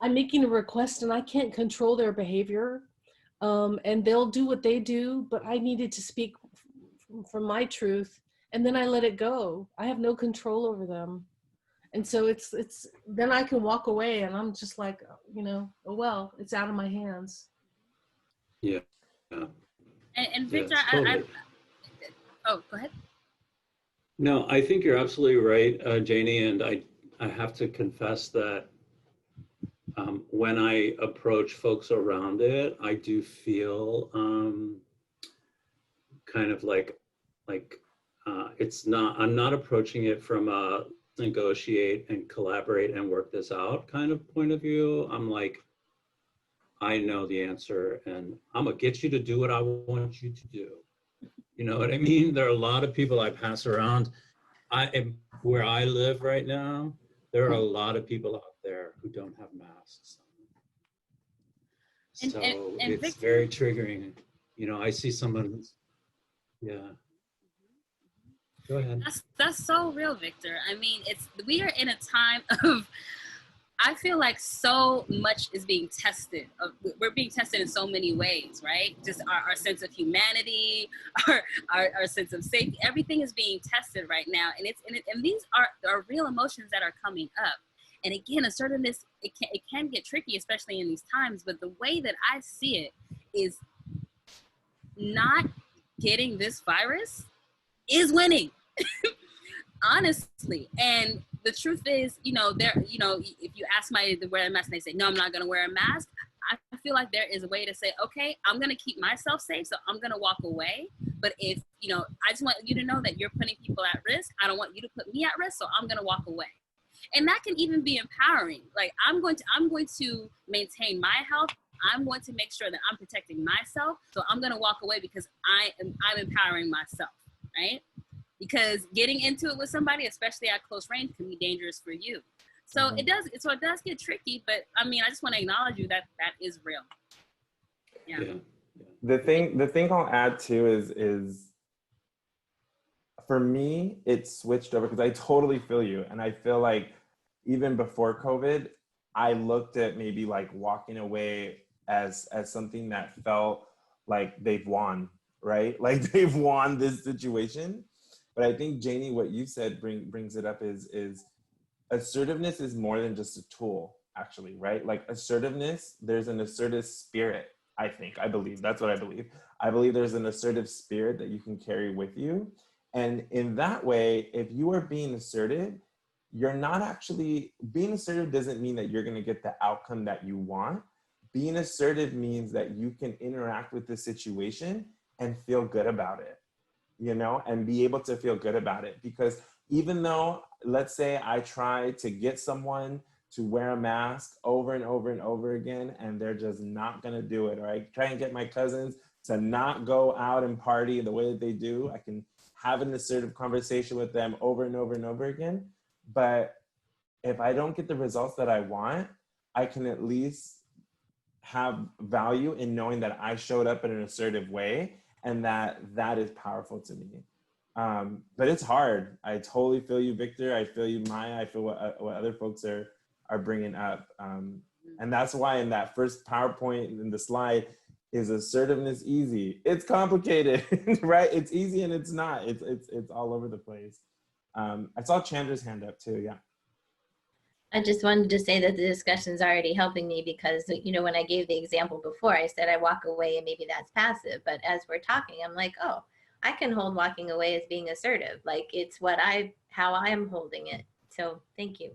I'm making a request and I can't control their behavior. And they'll do what they do, but I needed to speak from my truth, and then I let it go. I have no control over them. And so it's then I can walk away, and I'm just like, oh well, it's out of my hands. Yeah. And Victor, totally. Oh, go ahead. No, I think you're absolutely right, Janie, and I have to confess that when I approach folks around it, I do feel kind of like I'm not approaching it from a negotiate and collaborate and work this out kind of point of view. I'm like, I know the answer, and I'm gonna get you to do what I want you to do. You know what I mean? There are a lot of people I pass around. Where I live right now, there are a lot of people out there who don't have masks on. So and it's Victor, very triggering. You know, I see someone, yeah. Go ahead. that's so real, Victor. I mean, we are in a time of, I feel like so much is being tested. We're being tested in so many ways, right? Just our sense of humanity, our sense of safety. Everything is being tested right now, and these are real emotions that are coming up. And again, assertiveness, it can get tricky, especially in these times. But the way that I see it is, not getting this virus is winning. Honestly. And the truth is, if you ask somebody to wear a mask and they say, no, I'm not going to wear a mask, I feel like there is a way to say, okay, I'm going to keep myself safe, so I'm going to walk away. But if, I just want you to know that you're putting people at risk. I don't want you to put me at risk, so I'm going to walk away. And that can even be empowering. Like, I'm going to maintain my health. I'm going to make sure that I'm protecting myself. So I'm going to walk away because I'm empowering myself, right? Because getting into it with somebody, especially at close range, can be dangerous for you. So it does get tricky, but I mean, I just want to acknowledge you that is real. Yeah. The thing I'll add too is for me, it switched over because I totally feel you. And I feel like even before COVID, I looked at maybe like walking away as something that felt like they've won, right? Like they've won this situation. But I think, Janie, what you said brings it up is assertiveness is more than just a tool, actually, right? Like assertiveness, there's an assertive spirit, I believe. That's what I believe. I believe there's an assertive spirit that you can carry with you. And in that way, if you are being assertive, you're not actually, being assertive doesn't mean that you're going to get the outcome that you want. Being assertive means that you can interact with the situation and feel good about it, and be able to feel good about it. Because even though, let's say I try to get someone to wear a mask over and over and over again, and they're just not going to do it, or I try and get my cousins to not go out and party the way that they do, I can have an assertive conversation with them over and over and over again. But if I don't get the results that I want, I can at least have value in knowing that I showed up in an assertive way, and that is powerful to me. But it's hard. I totally feel you, Victor. I feel you, Maiya. I feel what other folks are bringing up. And that's why in that first PowerPoint in the slide, is assertiveness easy? It's complicated, right? It's easy and it's not. It's all over the place. I saw Chandra's hand up too. Yeah. I just wanted to say that the discussion's already helping me because, when I gave the example before, I said I walk away and maybe that's passive. But as we're talking, I'm like, oh, I can hold walking away as being assertive. Like it's how I'm holding it. So thank you.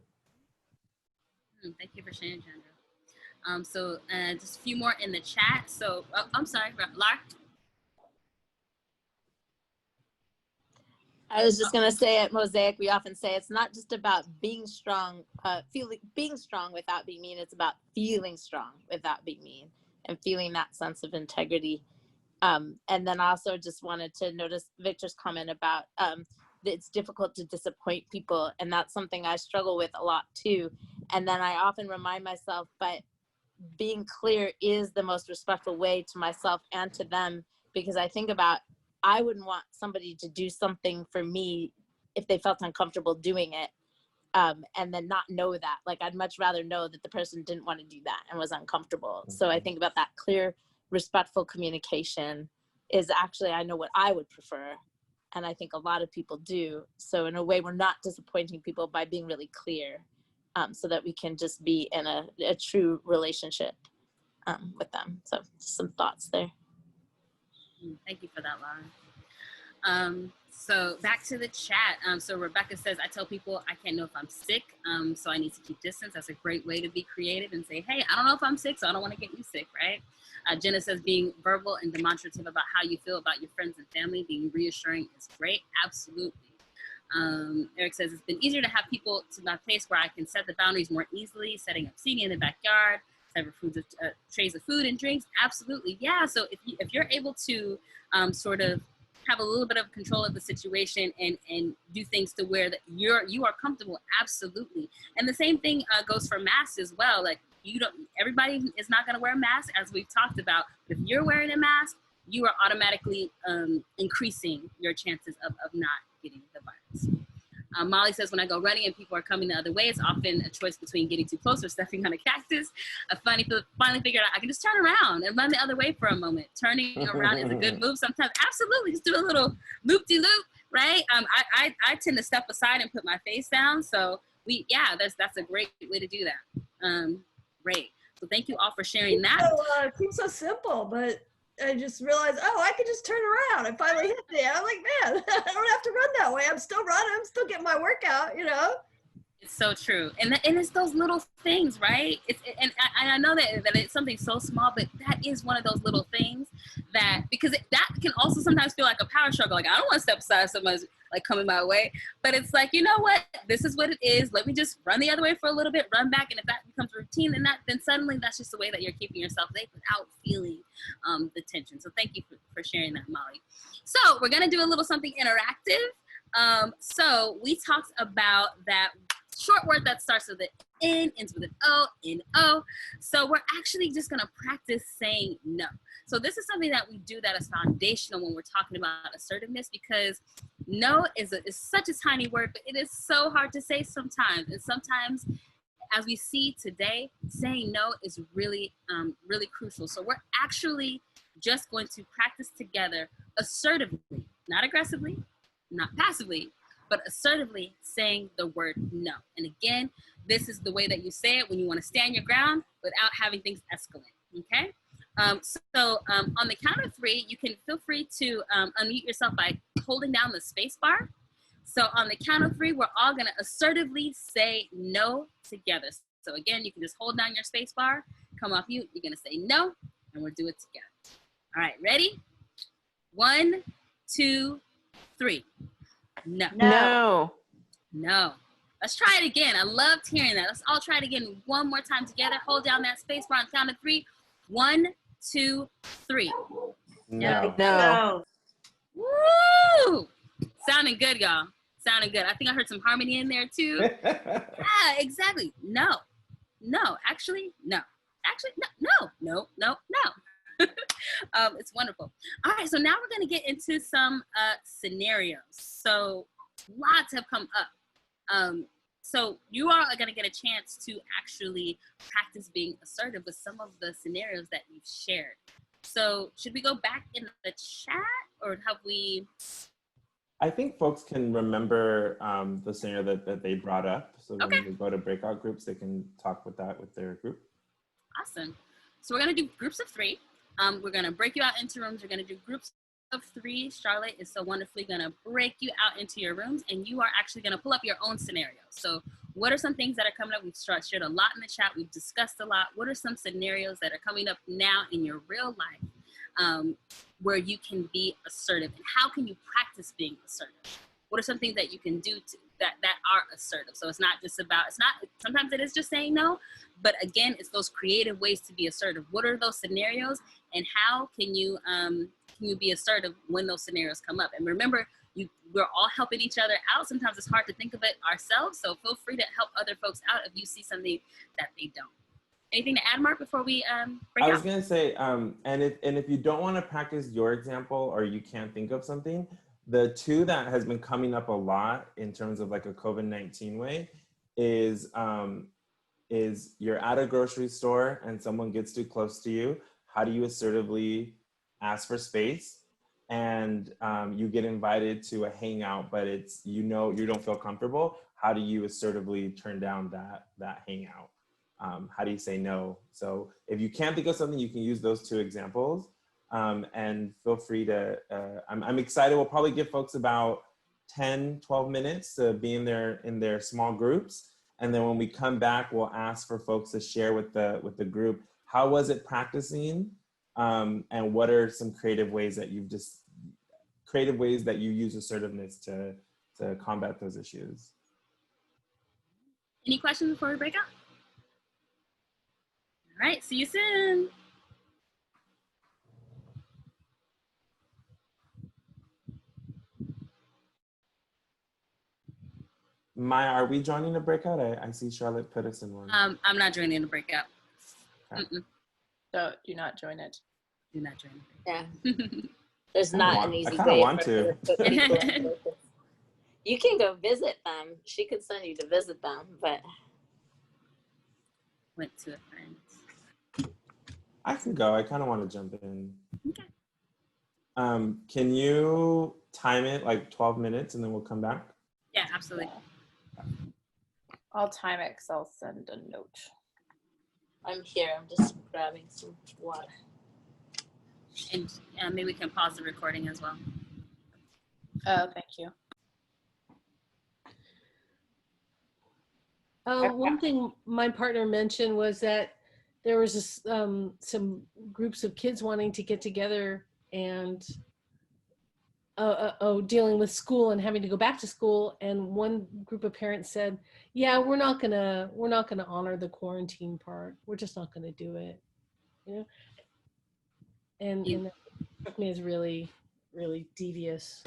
Thank you for sharing, Chandra. So just a few more in the chat. So I'm sorry, Lar. I was just gonna say at Mosaic, we often say it's not just about being strong, being strong without being mean. It's about feeling strong without being mean and feeling that sense of integrity. And then I also just wanted to notice Victor's comment about that it's difficult to disappoint people, and that's something I struggle with a lot too. And then I often remind myself, but being clear is the most respectful way to myself and to them, because I think about, I wouldn't want somebody to do something for me if they felt uncomfortable doing it, and then not know that. Like I'd much rather know that the person didn't want to do that and was uncomfortable. So I think about that clear, respectful communication is actually, I know what I would prefer, and I think a lot of people do. So in a way, we're not disappointing people by being really clear, so that we can just be in a true relationship with them. So just some thoughts there. Thank you for that, Laura. So back to the chat. So Rebecca says, I tell people I can't know if I'm sick, so I need to keep distance. That's a great way to be creative and say, hey, I don't know if I'm sick, so I don't want to get you sick, right? Jenna says, being verbal and demonstrative about how you feel about your friends and family, being reassuring is great. Absolutely. Eric says, it's been easier to have people to my place where I can set the boundaries more easily, setting up seating in the backyard, separate foods, trays of food and drinks. Absolutely, yeah. So if you're able to sort of have a little bit of control of the situation and do things to where that you are comfortable, absolutely. And the same thing goes for masks as well. Like everybody is not going to wear a mask, as we've talked about. If you're wearing a mask, you are automatically increasing your chances of not getting the virus. Molly says, when I go running and people are coming the other way, it's often a choice between getting too close or stepping on a cactus. I finally figured out I can just turn around and run the other way for a moment. Turning around is a good move sometimes. Absolutely, just do a little loop-de-loop, right? I tend to step aside and put my face down. So that's a great way to do that. Great. So thank you all for sharing that. So, it seems so simple, but I just realized, I could just turn around. I finally hit it. I'm like, man, I don't have to run that way. I'm still running. I'm still getting my workout, you know? It's so true. And it's those little things, right? And I know that it's something so small, but that is one of those little things that, because that can also sometimes feel like a power struggle. Like, I don't want to step aside someone's like coming my way, but it's like, you know what? This is what it is. Let me just run the other way for a little bit, run back. And if that becomes routine, then suddenly that's just the way that you're keeping yourself safe without feeling the tension. So thank you for sharing that, Molly. So we're going to do a little something interactive. So we talked about that short word that starts with an N, ends with an O, N-O. So we're actually just gonna practice saying no. So this is something that we do that is foundational when we're talking about assertiveness, because no is such a tiny word, but it is so hard to say sometimes. And sometimes, as we see today, saying no is really, really crucial. So we're actually just going to practice together assertively, not aggressively, not passively, but assertively saying the word no. And again, this is the way that you say it when you want to stand your ground without having things escalate, okay? So on the count of 3, you can feel free to unmute yourself by holding down the space bar. So on the count of 3, we're all gonna assertively say no together. So again, you can just hold down your space bar, come off mute, you're gonna say no, and we'll do it together. All right, ready? 1, 2, 3. No. No. No. Let's try it again. I loved hearing that. Let's all try it again one more time together. Hold down that space bar on the count of 3. 1, 2, 3. No. No. Woo! Sounding good, y'all. Sounding good. I think I heard some harmony in there too. Yeah, exactly. No. No. Actually, no. Actually, no. No. It's wonderful. All right, so now we're going to get into some scenarios. So lots have come up. So you all are going to get a chance to actually practice being assertive with some of the scenarios that you've shared. So should we go back in the chat, or have we? I think folks can remember the scenario that they brought up. So when we go to breakout groups, they can talk with that with their group. Awesome. So we're going to do groups of 3. We're going to break you out into rooms. We're going to do groups of 3. Charlotte is so wonderfully going to break you out into your rooms, and you are actually going to pull up your own scenarios. So what are some things that are coming up? We've shared a lot in the chat. We've discussed a lot. What are some scenarios that are coming up now in your real life where you can be assertive? And how can you practice being assertive? What are some things that you can do that are assertive? So it's not just about, sometimes it is just saying no, but again, it's those creative ways to be assertive. What are those scenarios, and how can you be assertive when those scenarios come up? And remember, we're all helping each other out. Sometimes it's hard to think of it ourselves, so feel free to help other folks out if you see something that they don't. Anything to add, Mark, before we break out? I was gonna say, and if you don't want to practice your example, or you can't think of something, the 2 that has been coming up a lot in terms of like a COVID-19 way is you're at a grocery store and someone gets too close to you. How do you assertively ask for space? And you get invited to a hangout, but it's, you don't feel comfortable. How do you assertively turn down that hangout? How do you say no? So if you can't think of something, you can use those 2 examples. And feel free to, I'm excited. We'll probably give folks about 10, 12 minutes to be in their small groups. And then when we come back, we'll ask for folks to share with the group, how was it practicing? And what are some creative ways that you use assertiveness to combat those issues? Any questions before we break out? right, see you soon. Maya, are we joining the breakout? I see Charlotte put us in one. I'm not joining the breakout. Okay. So do not join it. Do not join the Yeah. breakout. There's not an easy I kind of way want for her to. put people in focus. You can go visit them. She could send you to visit them, but Went to a friend's. I can go. I kind of want to jump in. Okay. Can you time it like 12 minutes and then we'll come back? Yeah, absolutely. I'll time it because I'll send a note. I'm here. I'm just grabbing some water. And maybe we can pause the recording as well. Oh, thank you. One thing my partner mentioned was that there was this, some groups of kids wanting to get together and dealing with school and having to go back to school. And one group of parents said, "Yeah, we're not gonna honor the quarantine part. We're just not gonna do it." You know, and that struck me as really, really devious.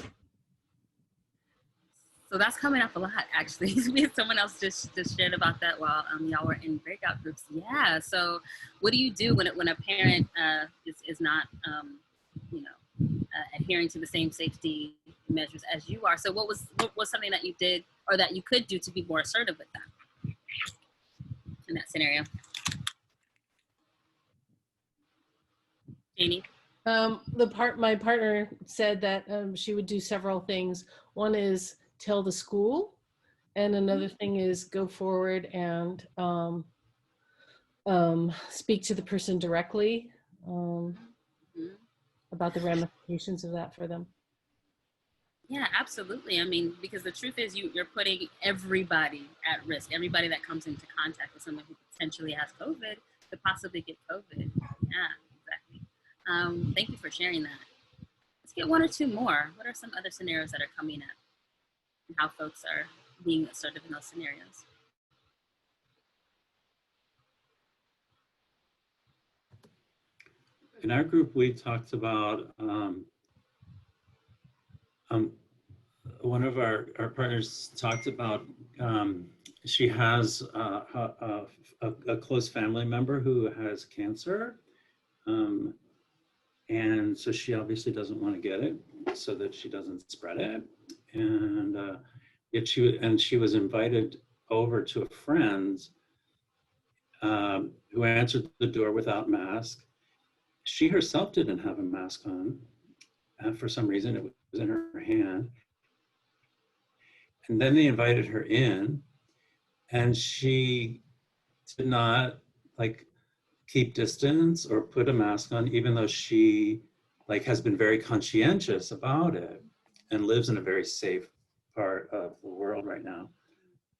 So that's coming up a lot, actually. Someone else just shared about that while y'all were in breakout groups. Yeah. So, what do you do when a parent is not, adhering to the same safety measures as you are? So, what was something that you did or that you could do to be more assertive with them in that scenario? Janie? My partner said that she would do several things. One is tell the school, and another thing is go forward and speak to the person directly about the ramifications of that for them. Yeah, absolutely. I mean, because the truth is you're putting everybody at risk. Everybody that comes into contact with someone who potentially has COVID could possibly get COVID. Yeah, exactly. Thank you for sharing that. Let's get one or two more. What are some other scenarios that are coming up and how folks are being assertive in those scenarios? In our group, we talked about one of our partners talked about she has a close family member who has cancer, and so she obviously doesn't want to get it so that she doesn't spread it, and yet she was invited over to a friend who answered the door without mask. She herself didn't have a mask on. For some reason, it was in her hand. And then they invited her in, and she did not keep distance or put a mask on, even though she has been very conscientious about it and lives in a very safe part of the world right now.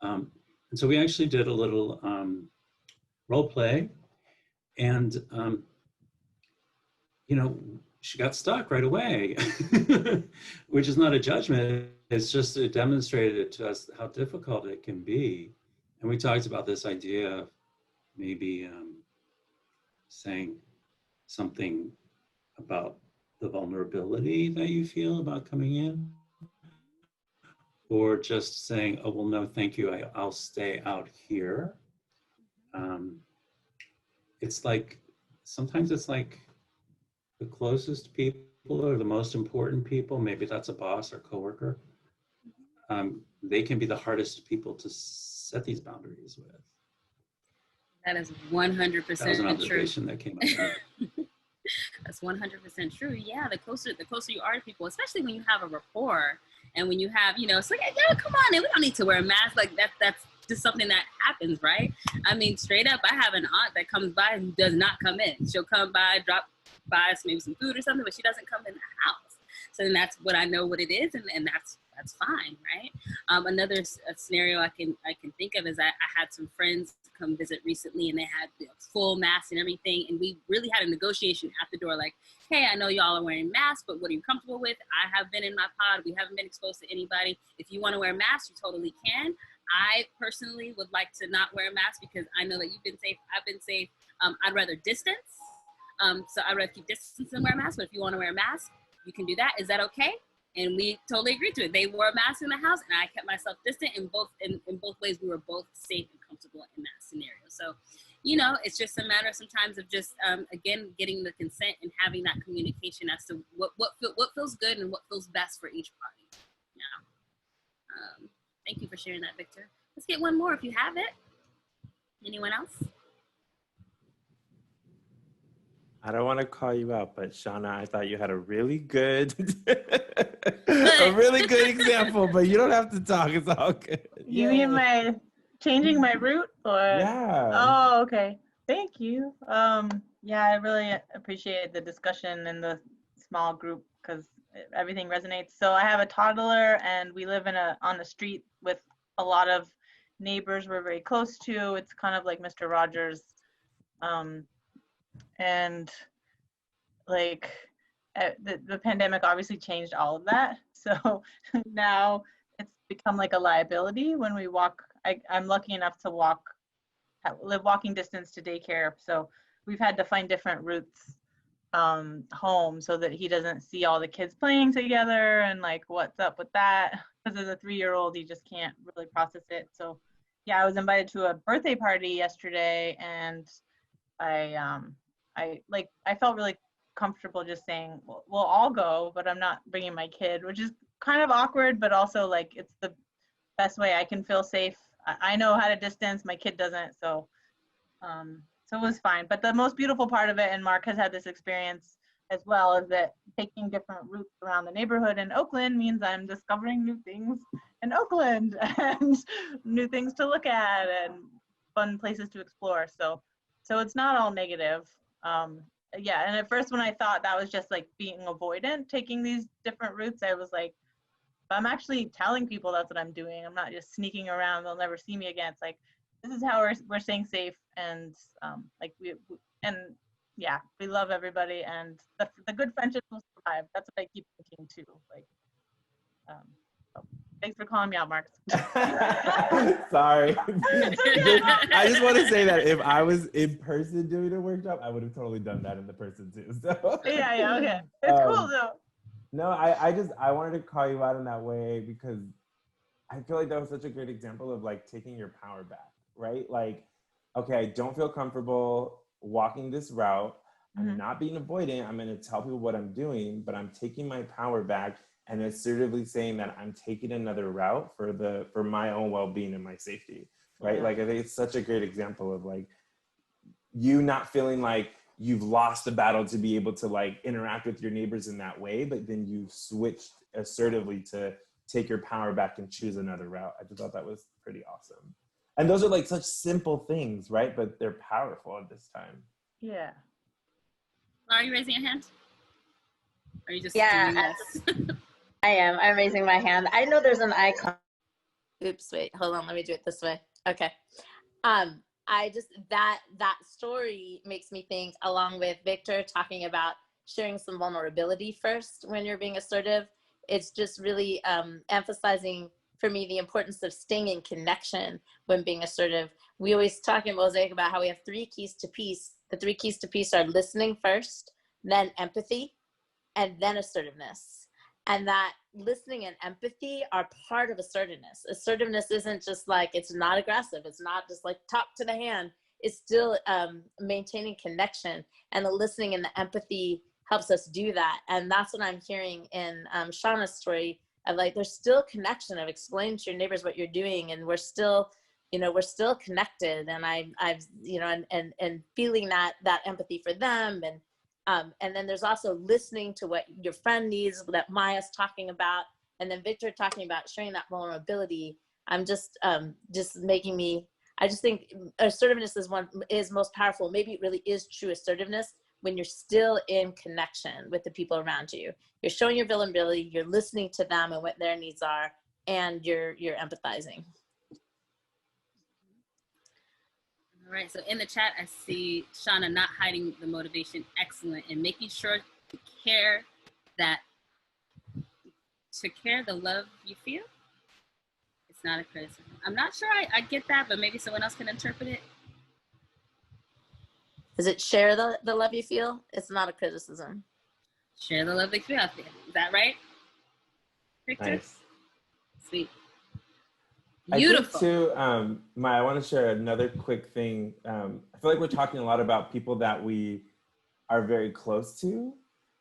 And so we actually did a little role play, and she got stuck right away, which is not a judgment. It's just, it demonstrated to us how difficult it can be. And we talked about this idea of maybe saying something about the vulnerability that you feel about coming in, or just saying, "Oh, well, no, thank you. I'll stay out here." It's sometimes it's the closest people or the most important people, maybe that's a boss or coworker, they can be the hardest people to set these boundaries with. That is 100% That was an observation true. that came up. That's 100% true. Yeah, the closer you are to people, especially when you have a rapport and when you have, it's like, yeah, come on, we don't need to wear a mask. That's just something that happens, right? I mean, straight up, I have an aunt that comes by and does not come in. She'll come by, drop by maybe some food or something, but she doesn't come in the house. So then that's what I know what it is, and that's fine, right? Another scenario I can think of is I had some friends come visit recently, and they had full masks and everything, and we really had a negotiation at the door, like, hey, I know y'all are wearing masks, but what are you comfortable with? I have been in my pod. We haven't been exposed to anybody. If you want to wear masks, you totally can. I personally would like to not wear a mask because I know that you've been safe. I've been safe. I'd rather distance. So I'd rather keep distance than wear a mask. But if you want to wear a mask, you can do that. Is that okay? And we totally agreed to it. They wore a mask in the house, and I kept myself distant. In both ways, we were both safe and comfortable in that scenario. So, you know, it's just a matter sometimes of just again getting the consent and having that communication as to what feels good and what feels best for each party. Yeah. Thank you for sharing that, Victor. Let's get one more if you have it. Anyone else? I don't want to call you out, but Shauna, I thought you had a really good, a really good example, but you don't have to talk. It's all good. You mean my changing my route, or? Yeah. Oh, okay. Thank you. Yeah, I really appreciate the discussion in the small group because everything resonates. So I have a toddler, and we live on a street with a lot of neighbors we're very close to. It's kind of like Mr. Rogers. And like the pandemic obviously changed all of that. So now it's become like a liability when we walk. I'm lucky enough to live walking distance to daycare. So we've had to find different routes home so that he doesn't see all the kids playing together and like what's up with that. Because as a 3-year-old, he just can't really process it. So yeah, I was invited to a birthday party yesterday, and I felt really comfortable just saying, well, we'll all go, but I'm not bringing my kid, which is kind of awkward, but also like it's the best way I can feel safe. I know how to distance, my kid doesn't, so it was fine. But the most beautiful part of it, and Mark has had this experience as well, is that taking different routes around the neighborhood in Oakland means I'm discovering new things in Oakland and new things to look at and fun places to explore. So it's not all negative. Yeah, and at first when I thought that was just like being avoidant, taking these different routes, I was like, I'm actually telling people that's what I'm doing. I'm not just sneaking around, they'll never see me again. It's like, this is how we're staying safe, and like we love everybody, and the good friendships will survive. That's what I keep thinking too. Like, so thanks for calling me out, Mark. Sorry. I just want to say that if I was in person doing a workshop, I would have totally done that in the person too. So yeah, okay. It's cool though. No, I wanted to call you out in that way because I feel like that was such a great example of like taking your power back, right? Like, okay, I don't feel comfortable walking this route. I'm not being avoidant. I'm going to tell people what I'm doing, but I'm taking my power back and assertively saying that I'm taking another route for my own well-being and my safety, right? Like, I think it's such a great example of like you not feeling like you've lost the battle to be able to like interact with your neighbors in that way, but then you switched assertively to take your power back and choose another route. I just thought that was pretty awesome. And those are like such simple things, right? But they're powerful at this time. Yeah. Are you raising your hand? Or are you just doing this? I am. I'm raising my hand. I know there's an icon. Oops, wait, hold on. Let me do it this way. Okay. I just, that story makes me think, along with Victor talking about sharing some vulnerability first when you're being assertive. It's just really emphasizing for me the importance of staying in connection when being assertive. We always talk in Mosaic about how we have 3 keys to peace. The 3 keys to peace are listening first, then empathy, and then assertiveness. And that listening and empathy are part of assertiveness. Assertiveness isn't just like, it's not aggressive. It's not just like talk to the hand. It's still maintaining connection. And the listening and the empathy helps us do that. And that's what I'm hearing in Shauna's story of like, there's still connection of explaining to your neighbors what you're doing. And we're still connected. And I've and feeling that empathy for them. And then there's also listening to what your friend needs, that Maiya's talking about, and then Victor talking about sharing that vulnerability. I'm just making me, I just think assertiveness is most powerful. Maybe it really is true assertiveness when you're still in connection with the people around you. You're showing your vulnerability, you're listening to them and what their needs are, and you're empathizing. All right, so in the chat, I see Shauna not hiding the motivation, excellent, and making sure to care the love you feel. It's not a criticism. I'm not sure I get that, but maybe someone else can interpret it. Is it share the love you feel? It's not a criticism. Share the love that you feel. Is that right, Victor? Nice. Sweet. I Beautiful. think too, Maiya, I want to share another quick thing. I feel like we're talking a lot about people that we are very close to.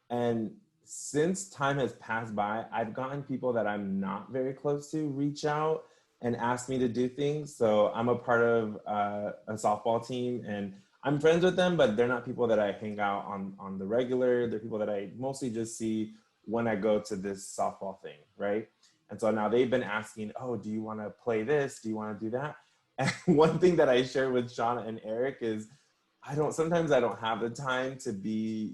And since time has passed by, I've gotten people that I'm not very close to reach out and ask me to do things. So I'm a part of a softball team, and I'm friends with them, but they're not people that I hang out on the regular. They're people that I mostly just see when I go to this softball thing, right? And so now they've been asking, oh, do you want to play this? Do you want to do that? And one thing that I share with Shauna and Eric is sometimes I don't have the time to be,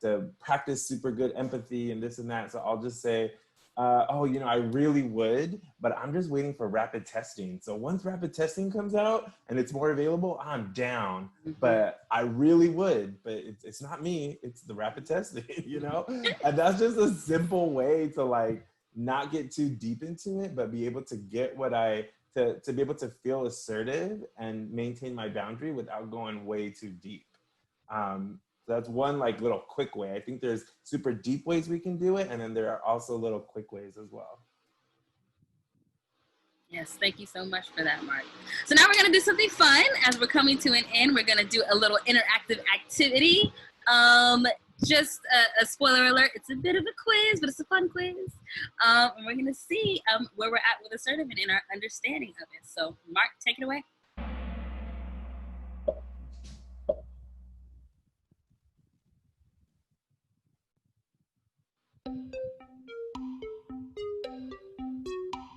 to practice super good empathy and this and that. So I'll just say, I really would, but I'm just waiting for rapid testing. So once rapid testing comes out and it's more available, I'm down. But I really would, but it's not me, it's the rapid testing, And that's just a simple way to like not get too deep into it, but be able to get to be able to feel assertive and maintain my boundary without going way too deep. That's one like little quick way. I think there's super deep ways we can do it, and then there are also little quick ways as well. Yes, thank you so much for that, Mark. So now we're gonna do something fun. As we're coming to an end, we're gonna do a little interactive activity. Just a spoiler alert, it's a bit of a quiz, but it's a fun quiz. And we're gonna see where we're at with assertiveness and our understanding of it. So Mark, take it away.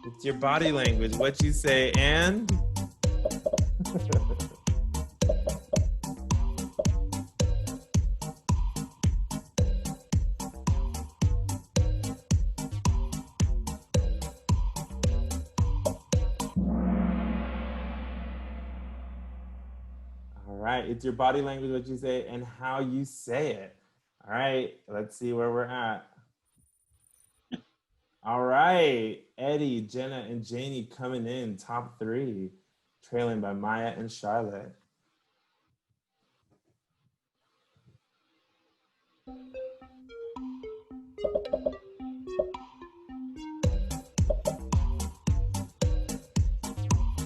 It's your body language, what you say, and all right, it's your body language, what you say, and how you say it. All right, let's see where we're at. All right, Eddie, Jenna, and Janie coming in top 3, trailing by Maiya and Charlotte.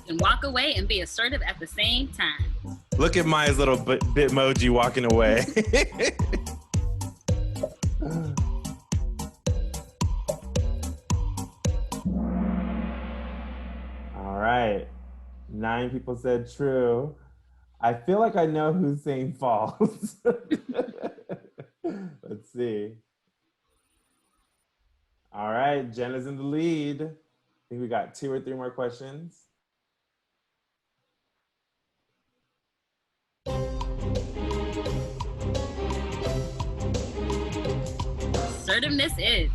And walk away and be assertive at the same time. Look at Maiya's little bitmoji walking away. All right, 9 people said true. I feel like I know who's saying false. Let's see. All right, Jenna's in the lead. I think we got 2 or 3 more questions. Assertiveness is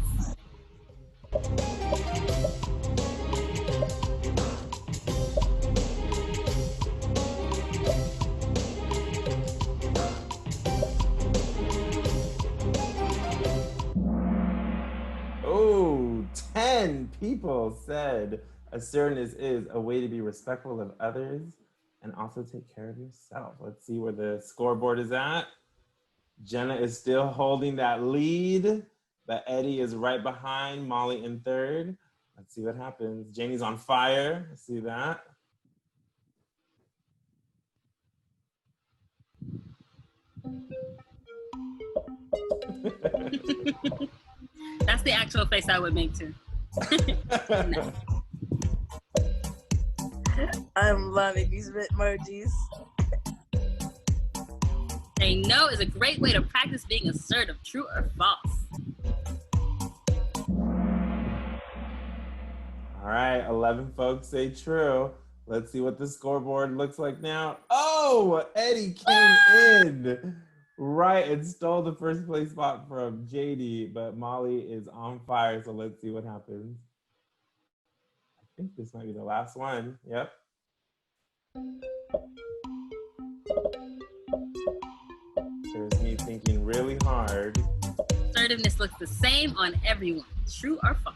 Oh, 10 people said assertiveness is a way to be respectful of others and also take care of yourself. Let's see where the scoreboard is at. Jenna is still holding that lead, but Eddie is right behind, Molly in 3rd. Let's see what happens. Janie's on fire, see that? that's the actual face I would make too. No. I'm loving these emojis. Saying no is a great way to practice being assertive, true or false. All right, 11 folks say true. Let's see what the scoreboard looks like now. Oh, Eddie came in right and stole the first place spot from JD, but Molly is on fire, so let's see what happens. I think this might be the last one. Yep. There's me thinking really hard. Assertiveness looks the same on everyone, true or false.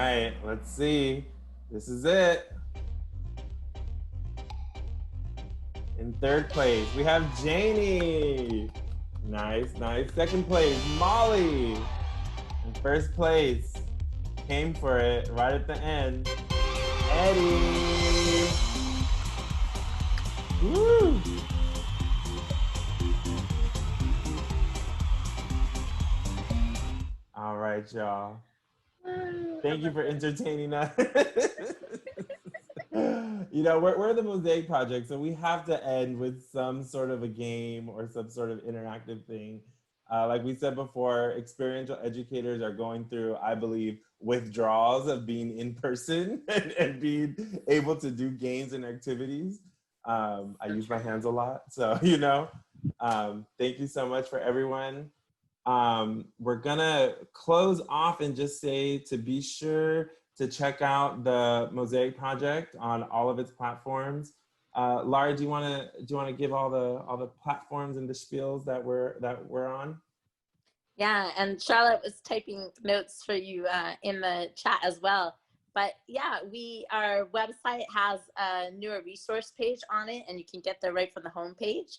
right, let's see. This is it. In third place, we have Janie. Nice, nice. Second place, Molly. In first place, came for it right at the end, Eddie. Woo! All right, y'all. Thank you for entertaining us. You know, we're the Mosaic Project, so we have to end with some sort of a game or some sort of interactive thing. Like we said before, experiential educators are going through, I believe, withdrawals of being in person and being able to do games and activities. I use my hands a lot, so, you know, thank you so much for everyone. We're gonna close off and just say to be sure to check out the Mosaic Project on all of its platforms. Lara, do you want to give all the platforms and the spiels that we're on? Yeah, and Charlotte was typing notes for you in the chat as well. But yeah, our website has a newer resource page on it, and you can get there right from the homepage.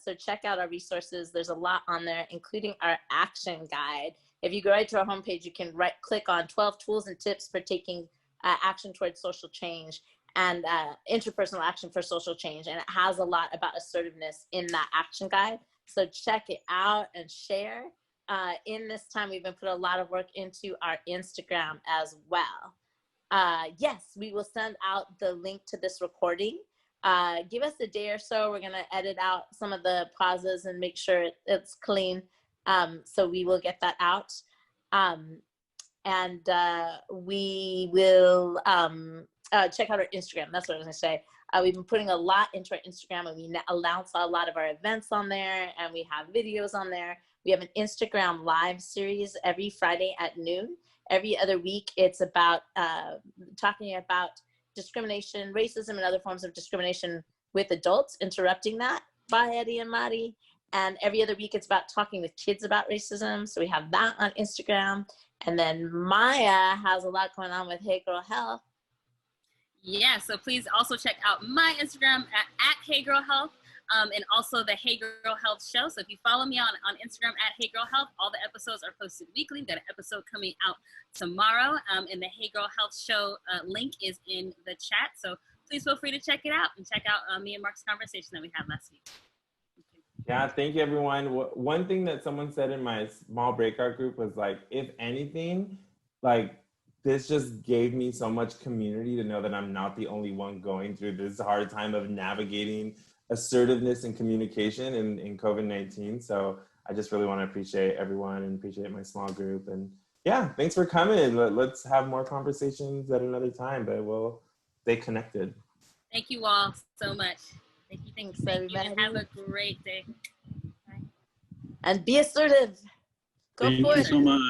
So check out our resources. There's a lot on there, including our action guide. If you go right to our homepage, you can click on 12 tools and tips for taking action towards social change and interpersonal action for social change. And it has a lot about assertiveness in that action guide. So check it out and share. In this time, we've been putting a lot of work into our Instagram as well. Yes, we will send out the link to this recording. Give us a day or so. We're going to edit out some of the pauses and make sure it's clean. So we will get that out. And we will check out our Instagram. That's what I was going to say. We've been putting a lot into our Instagram, and we announce a lot of our events on there, and we have videos on there. We have an Instagram live series every Friday at noon. Every other week, it's about talking about discrimination, racism, and other forms of discrimination with adults, interrupting that by Eddie and Mari. And every other week, it's about talking with kids about racism. So we have that on Instagram. And then Maiya has a lot going on with Hey Girl Health. Yeah, so please also check out my Instagram at Hey Girl Health, and also the Hey Girl Health show. So if you follow me on Instagram at Hey Girl Health, all the episodes are posted weekly. We've got an episode coming out tomorrow, and the Hey Girl Health show link is in the chat. So please feel free to check it out and check out me and Mark's conversation that we had last week. Yeah, thank you, everyone. One thing that someone said in my small breakout group was like, if anything, like, this just gave me so much community to know that I'm not the only one going through this hard time of navigating assertiveness and communication in COVID-19. So I just really want to appreciate everyone and appreciate my small group. And yeah, thanks for coming. Let's have more conversations at another time, but we'll stay connected. Thank you all so much. Thanks, everybody. And have a great day. Bye. And be assertive. Go Thank for you it. so much.